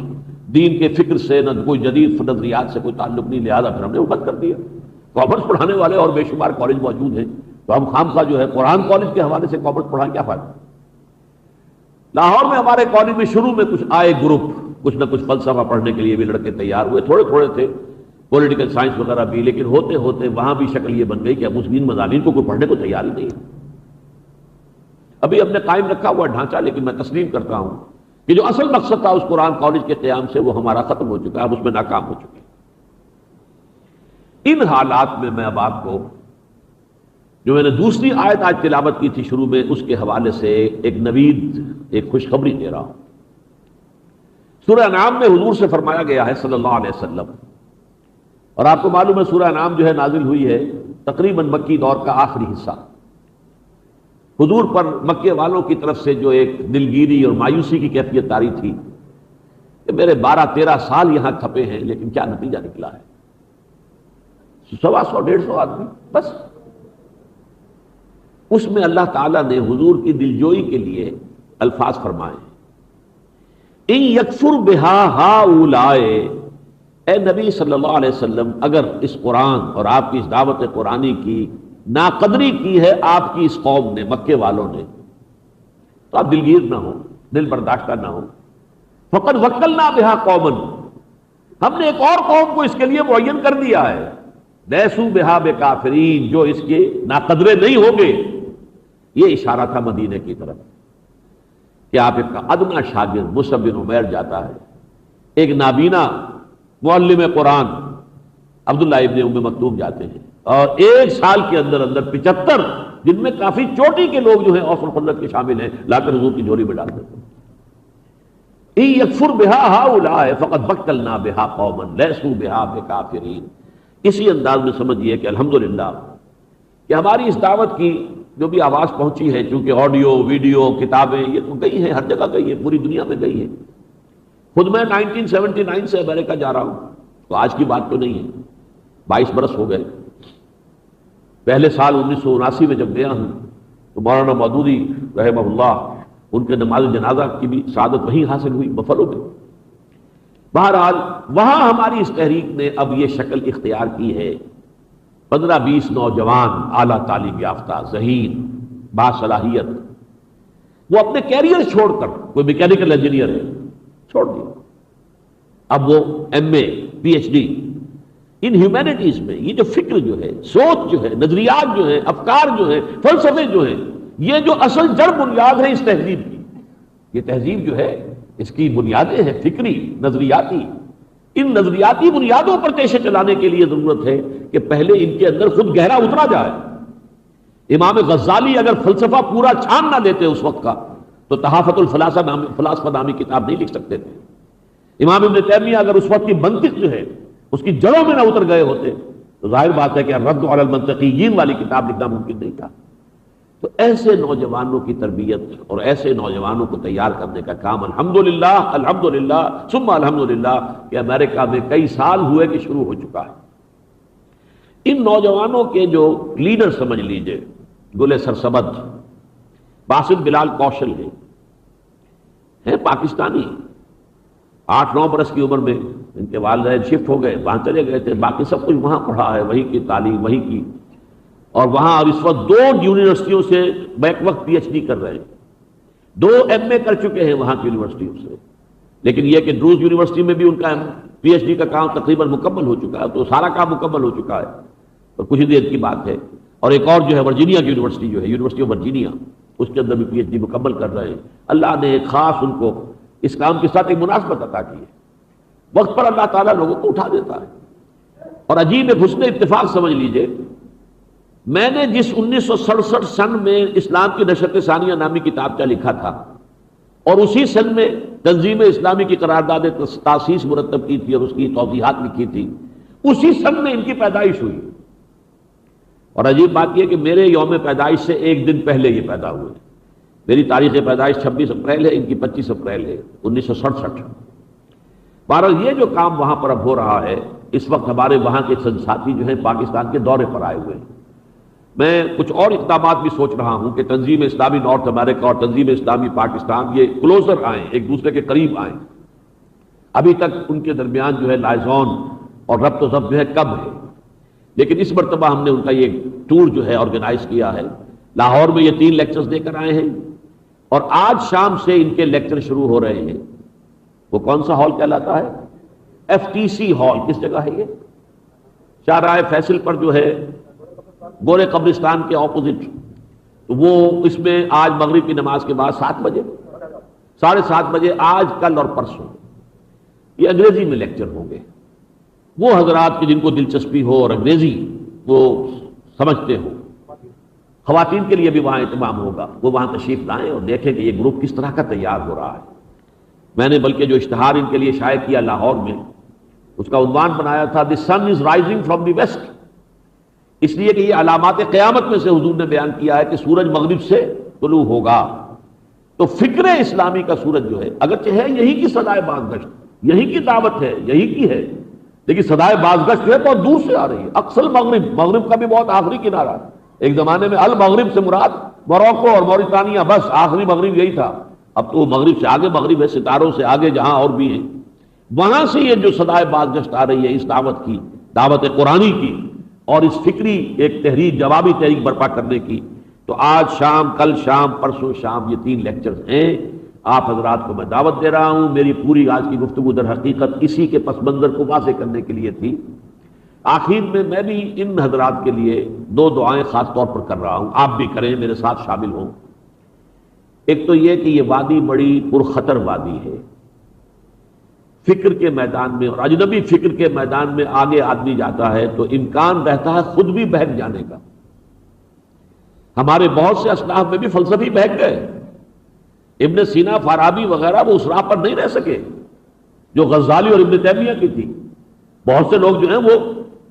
دین کے فکر سے، نہ کوئی جدید نظریات سے کوئی تعلق نہیں، لہذا پھر ہم نے وہ بند کر دیا۔ کامرس پڑھانے والے اور بے شمار کالج موجود ہیں، تو ہم خامخواہ جو ہے قرآن کالج کے حوالے سے کامرس پڑھائیں، کیا فائدہ؟ لاہور میں ہمارے کالج میں شروع میں کچھ آئے گروپ، کچھ نہ کچھ فلسفہ پڑھنے کے لیے بھی لڑکے تیار ہوئے، تھوڑے تھوڑے تھے، پولیٹیکل سائنس وغیرہ بھی، لیکن ہوتے ہوتے وہاں بھی شکل یہ بن گئی کہ اب مسلم مضامین کو کوئی پڑھنے کو تیار ہی نہیں ہے۔ ابھی ہم نے قائم رکھا ہوا ڈھانچہ، لیکن میں تسلیم کرتا ہوں کہ جو اصل مقصد تھا اس قرآن کالج کے قیام سے وہ ہمارا ختم ہو چکا ہے، اب اس میں ناکام ہو چکے ہیں۔ ان حالات میں میں اب آپ کو جو میں نے دوسری آیت آج تلاوت کی تھی شروع میں، اس کے حوالے سے ایک نوید، ایک خوشخبری دے رہا ہوں۔ سورہ انعام میں حضور سے فرمایا گیا ہے صلی اللہ علیہ وسلم، اور آپ کو معلوم ہے سورہ انعام جو ہے نازل ہوئی ہے تقریباً مکی دور کا آخری حصہ۔ حضور پر مکے والوں کی طرف سے جو ایک دلگیری اور مایوسی کی کیفیت طاری تھی کہ میرے 12-13 سال یہاں کھپے ہیں، لیکن کیا نتیجہ نکلا ہے؟ 100-150 آدمی بس۔ اس میں اللہ تعالیٰ نے حضور کی دلجوئی کے لیے الفاظ فرمائے، ان یکفر بہا ہؤلاء، اے نبی صلی اللہ علیہ وسلم اگر اس قرآن اور آپ کی اس دعوت قرآنی کی ناقدری کی ہے آپ کی اس قوم نے، مکے والوں نے، تو آپ دلگیر نہ ہو، دل برداشتہ نہ ہو۔ فقد وکلنا بہا قوما، ہم نے ایک اور قوم کو اس کے لیے معین کر دیا ہے، لیسوا بہا بکافرین، جو اس کے ناقدرے نہیں ہوں گے۔ یہ اشارہ تھا مدینے کی طرف کہ آپ ایک ادنا شاگرد مصعب بن عمیر جاتا ہے، ایک نابینا معلم قرآن عبداللہ ابن ام مکتوم جاتے ہیں، اور 1 سال کے اندر اندر 75 جن میں کافی چوٹی کے لوگ جو ہیں اوس الخلت کے شامل ہیں لا کر حضور کی جھولی میں ڈال دیتے ہیں۔ ان یکفر بہا ہؤلاء فقد وکلنا بہا قوما لیسوا بہا بکافرین، اسی انداز میں سمجھیے کہ الحمدللہ کہ ہماری اس دعوت کی جو بھی آواز پہنچی ہے، چونکہ آڈیو ویڈیو کتابیں یہ تو گئی ہیں، ہر جگہ گئی ہے، پوری دنیا میں گئی ہے۔ خود میں 1979 سے امریکہ جا رہا ہوں، تو آج کی بات تو نہیں ہے، 22 برس ہو گئے۔ پہلے سال 1979 میں جب گیا ہوں تو مولانا مودودی رحمہ اللہ، ان کے نماز جنازہ کی بھی سعادت وہیں حاصل ہوئی بفلو میں۔ بہرحال وہاں ہماری اس تحریک نے اب یہ شکل اختیار کی ہے، 15-20 نوجوان اعلیٰ تعلیم یافتہ ذہین باصلاحیت، وہ اپنے کیریئر چھوڑ کر، کوئی میکینیکل انجینئر ہے چھوڑ دیا، اب وہ ایم اے پی ایچ ڈی ان ہیومینٹیز میں، یہ جو فکر جو ہے، سوچ جو ہے، نظریات جو ہیں، افکار جو ہیں، فلسفے جو ہیں، یہ جو اصل جڑ بنیاد ہے اس تہذیب کی، یہ تہذیب جو ہے اس کی بنیادیں ہیں فکری نظریاتی، ان نظریاتی بنیادوں پر تیشے چلانے کے لیے ضرورت ہے کہ پہلے ان کے اندر خود گہرا اترا جائے۔ امام غزالی اگر فلسفہ پورا چھان نہ دیتے اس وقت کا تو تحافت الفلاسفہ نامی کتاب نہیں لکھ سکتے تھے۔ امام ابن تیمیہ اگر اس وقت کی منطق جو ہے اس کی جڑوں میں نہ اتر گئے ہوتے تو ظاہر بات ہے کہ رد علی المنطقیین والی کتاب لکھنا ممکن نہیں تھا۔ تو ایسے نوجوانوں کی تربیت اور ایسے نوجوانوں کو تیار کرنے کا کام الحمدللہ الحمدللہ ثم الحمدللہ کہ امریکہ میں کئی سال ہوئے کہ شروع ہو چکا ہے۔ ان نوجوانوں کے جو لیڈر سمجھ لیجئے، گل سرسبد باسط بلال کوشل ہیں پاکستانی، 8-9 برس کی عمر میں ان کے والدین شفٹ ہو گئے، وہاں چلے گئے تھے، باقی سب کچھ وہاں پڑھا ہے، وہیں کی تعلیم وہیں کی، اور وہاں اب اس وقت 2 یونیورسٹیوں سے بیک وقت پی ایچ ڈی کر رہے ہیں، 2 ایم اے کر چکے ہیں وہاں کی یونیورسٹیوں سے، لیکن یہ کہ ڈروز یونیورسٹی میں بھی ان کا پی ایچ ڈی کا کام تقریباً مکمل ہو چکا ہے، تو سارا کام مکمل ہو چکا ہے، اور کچھ ہی دیر کی بات ہے۔ اور ایک اور جو ہے ورجینیا کی یونیورسٹی جو ہے یونیورسٹی آف ورجینیا، اس کے اندر بھی پی ایچ ڈی مکمل کر رہے ہیں۔ اللہ نے ایک خاص ان کو اس کام کے ساتھ ایک مناسبت عطا کی ہے، وقت پر اللہ تعالیٰ لوگوں کو اٹھا دیتا ہے۔ اور عجیب ایک حسن اتفاق سمجھ لیجئے، میں نے جس 1967 سن میں اسلام کی نشأت ثانیہ نامی کتابچہ لکھا تھا اور اسی سن میں تنظیم اسلامی کی قرارداد تاسیس مرتب کی تھی اور اس کی توضیحات لکھی تھی، اسی سن میں ان کی پیدائش ہوئی۔ اور عجیب بات یہ کہ میرے یوم پیدائش سے ایک دن پہلے یہ پیدا ہوئے، میری تاریخ پیدائش 26 اپریل ہے، ان کی 25 اپریل ہے 1967۔ بہرحال یہ جو کام وہاں پر اب ہو رہا ہے، اس وقت ہمارے وہاں کے چند ساتھی جو ہیں پاکستان کے دورے پر آئے ہوئے ہیں، میں کچھ اور اقدامات بھی سوچ رہا ہوں کہ تنظیم اسلامی نارتھ امریکہ اور تنظیم اسلامی پاکستان یہ کلوزر آئیں، ایک دوسرے کے قریب آئیں۔ ابھی تک ان کے درمیان جو ہے لائزون اور ربط و ضبط جو ہے کم ہے، لیکن اس مرتبہ ہم نے ان کا یہ ٹور جو ہے آرگنائز کیا ہے۔ لاہور میں یہ 3 لیکچرز دے کر آئے ہیں، اور آج شام سے ان کے لیکچر شروع ہو رہے ہیں۔ وہ کون سا ہال کہلاتا ہے؟ F T C hall. کس جگہ ہے یہ؟ شاہراہ فیصل پر جو ہے، گورے قبرستان کے اپوزٹ۔ تو وہ اس میں آج مغرب کی نماز کے بعد 7 بجے 7:30 بجے آج کل اور پرسوں یہ انگریزی میں لیکچر ہوں گے۔ وہ حضرات کہ جن کو دلچسپی ہو اور انگریزی وہ سمجھتے ہو، خواتین کے لیے بھی وہاں اہتمام ہوگا، وہ وہاں تشریف لائیں اور دیکھیں کہ یہ گروپ کس طرح کا تیار ہو رہا ہے۔ میں نے بلکہ جو اشتہار ان کے لیے شائع کیا لاہور میں، اس کا عنوان بنایا تھا the sun is rising from the west, اس لیے کہ یہ علامات قیامت میں سے حضور نے بیان کیا ہے کہ سورج مغرب سے طلوع ہوگا۔ تو فکر اسلامی کا سورج جو ہے اگرچہ ہے یہی کی صدائے بازگشت، یہی کی دعوت ہے، یہی کی ہے، لیکن صدائے بازگشت جو ہے بہت دور سے آ رہی ہے۔ اقصی مغرب، مغرب کا بھی بہت آخری کنارہ، ایک زمانے میں المغرب سے مراد موروکو اور موریتانیہ، بس آخری مغرب یہی تھا۔ اب تو مغرب سے آگے مغرب ہے، ستاروں سے آگے جہاں اور بھی ہیں، وہاں سے یہ جو صدائے بازگشت آ رہی ہے اس دعوت کی، دعوت قرآنی کی، اور اس فکری ایک تحریک، جوابی تحریک برپا کرنے کی۔ تو آج شام، کل شام، پرسوں شام یہ 3 لیکچرز ہیں۔ آپ حضرات کو میں دعوت دے رہا ہوں۔ میری پوری آج کی گفتگو در حقیقت اسی کے پس منظر کو واضح کرنے کے لیے تھی۔ آخر میں بھی ان حضرات کے لیے 2 دعائیں خاص طور پر کر رہا ہوں، آپ بھی کریں، میرے ساتھ شامل ہوں۔ ایک تو یہ کہ یہ وادی بڑی پرخطر وادی ہے، فکر کے میدان میں اور اجنبی فکر کے میدان میں آگے آدمی جاتا ہے تو امکان رہتا ہے خود بھی بہک جانے کا۔ ہمارے بہت سے اسلاف میں بھی فلسفی بہک گئے، ابن سینا، فارابی وغیرہ وہ اس راہ پر نہیں رہ سکے جو غزالی اور ابن تیمیہ کی تھی۔ بہت سے لوگ جو ہیں وہ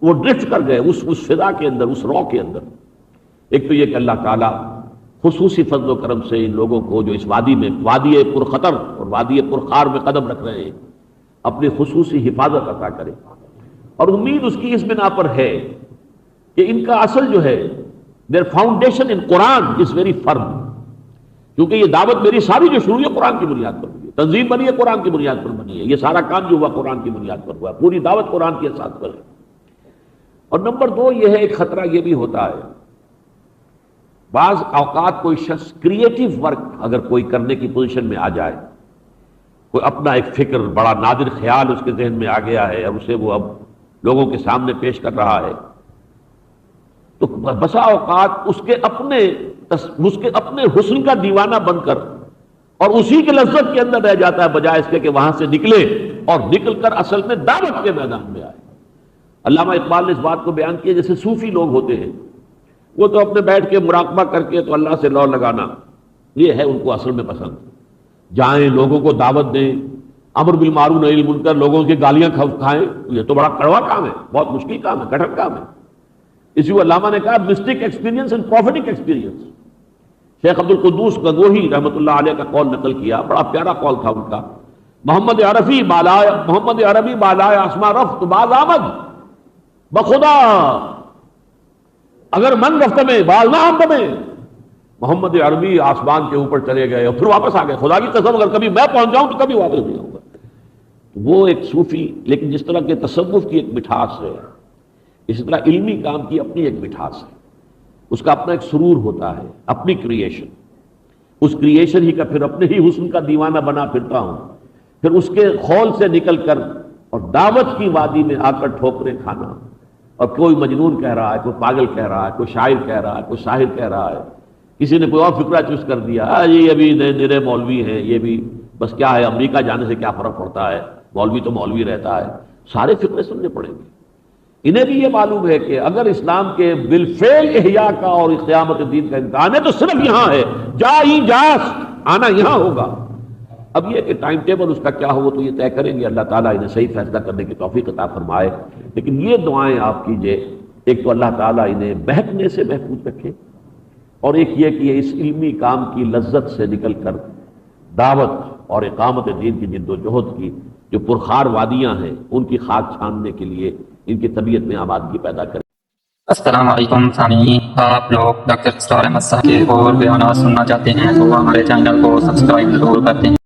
وہ ڈرفٹ کر گئے اس فضا کے اندر، اس رو کے اندر۔ ایک تو یہ کہ اللہ تعالیٰ خصوصی فضل و کرم سے ان لوگوں کو جو اس وادی میں، وادی پرخطر اور وادی پرخار میں قدم رکھ رہے ہیں، اپنی خصوصی حفاظت عطا کرے۔ اور امید اس کی اس بنا پر ہے کہ ان کا اصل جو ہے their foundation in Quran is very firm، کیونکہ یہ دعوت میری ساری جو شروع ہے قرآن کی بنیاد پر ہوئی ہے، تنظیم بنی ہے قرآن کی بنیاد پر بنی ہے، یہ سارا کام جو ہوا قرآن کی بنیاد پر ہوا، پوری دعوت قرآن کی اساس پر ہے۔ اور نمبر دو یہ ہے، ایک خطرہ یہ بھی ہوتا ہے، بعض اوقات کوئی شخص کریٹیو ورک اگر کوئی کرنے کی پوزیشن میں آ جائے، کوئی اپنا ایک فکر، بڑا نادر خیال اس کے ذہن میں آ گیا ہے اور اسے وہ اب لوگوں کے سامنے پیش کر رہا ہے، تو بسا اوقات اس کے اپنے حسن کا دیوانہ بن کر اور اسی کے لذت کے اندر رہ جاتا ہے، بجائے اس کے کہ وہاں سے نکلے اور نکل کر اصل میں دعوت کے میدان میں آئے۔ علامہ اقبال نے اس بات کو بیان کیا، جیسے صوفی لوگ ہوتے ہیں، وہ تو اپنے بیٹھ کے مراقبہ کر کے تو اللہ سے لو لگانا، یہ ہے ان کو اصل میں پسند، جائیں لوگوں کو دعوت دیں، امر بالمعروف نہی عن المنکر، لوگوں کی گالیاں کھائیں، یہ تو بڑا کڑوا کام ہے، بہت مشکل کام ہے، کٹھن کام ہے۔ اسی کو علامہ نے کہا mystic experience and prophetic experience. شیخ عبد القدوس گنگوہی رحمۃ اللہ علیہ کا قول نقل کیا، بڑا پیارا قول تھا ان کا، محمد عربی بالائے آسمان رفت باز آمد بخدا، اگر من رفت میں باز نہ آمد میں، محمد عربی آسمان کے اوپر چلے گئے اور پھر واپس آ گئے، خدا کی قسم اگر کبھی میں پہنچ جاؤں تو کبھی واپس نہیں آؤں گا۔ وہ ایک صوفی، لیکن جس طرح کے تصوف کی ایک مٹھاس ہے، اسی طرح علمی کام کی اپنی ایک مٹھاس ہے، اس کا اپنا ایک سرور ہوتا ہے، اپنی کریشن، اس کریشن ہی کا پھر اپنے ہی حسن کا دیوانہ بنا پھرتا ہوں، پھر اس کے خول سے نکل کر اور دعوت کی وادی میں آ کر ٹھوکریں کھانا، اور کوئی مجنون کہہ رہا ہے، کوئی پاگل کہہ رہا ہے، کوئی شاعر کہہ رہا ہے، کوئی شاعر کہہ رہا ہے، کسی نے کوئی اور فکرہ چوز کر دیا، یہ ابھی نئے مولوی ہیں، یہ بھی بس کیا ہے، امریکہ جانے سے کیا فرق پڑتا ہے، مولوی تو مولوی رہتا ہے، سارے فکرے سننے پڑیں گے۔ انہیں بھی یہ معلوم ہے کہ اگر اسلام کے بالفعل احیاء کا اور قیامت دین کا امکان ہے تو صرف یہاں ہے، جا ہی جاس، آنا یہاں ہوگا۔ اب یہ کہ ٹائم ٹیبل اس کا کیا ہو وہ تو یہ طے کریں گے، اللہ تعالیٰ انہیں صحیح فیصلہ کرنے کی توفیق عطا فرمائے۔ لیکن یہ دعائیں آپ کیجئے، ایک تو اللہ تعالیٰ انہیں بہکنے سے محفوظ رکھے، اور ایک یہ کہ یہ اس علمی کام کی لذت سے نکل کر دعوت اور اقامت دین کی جد و جہد کی جو پرخار وادیاں ہیں ان کی خاک چھاننے کے لیے ان کی طبیعت میں آبادگی پیدا کرے۔ السلام علیکم سامعین، آپ لوگ ڈاکٹر اسرار احمد صاحب کے اور بیانات سننا چاہتے ہیں تو ہمارے چینل کو سبسکرائب ضرور کرتے ہیں۔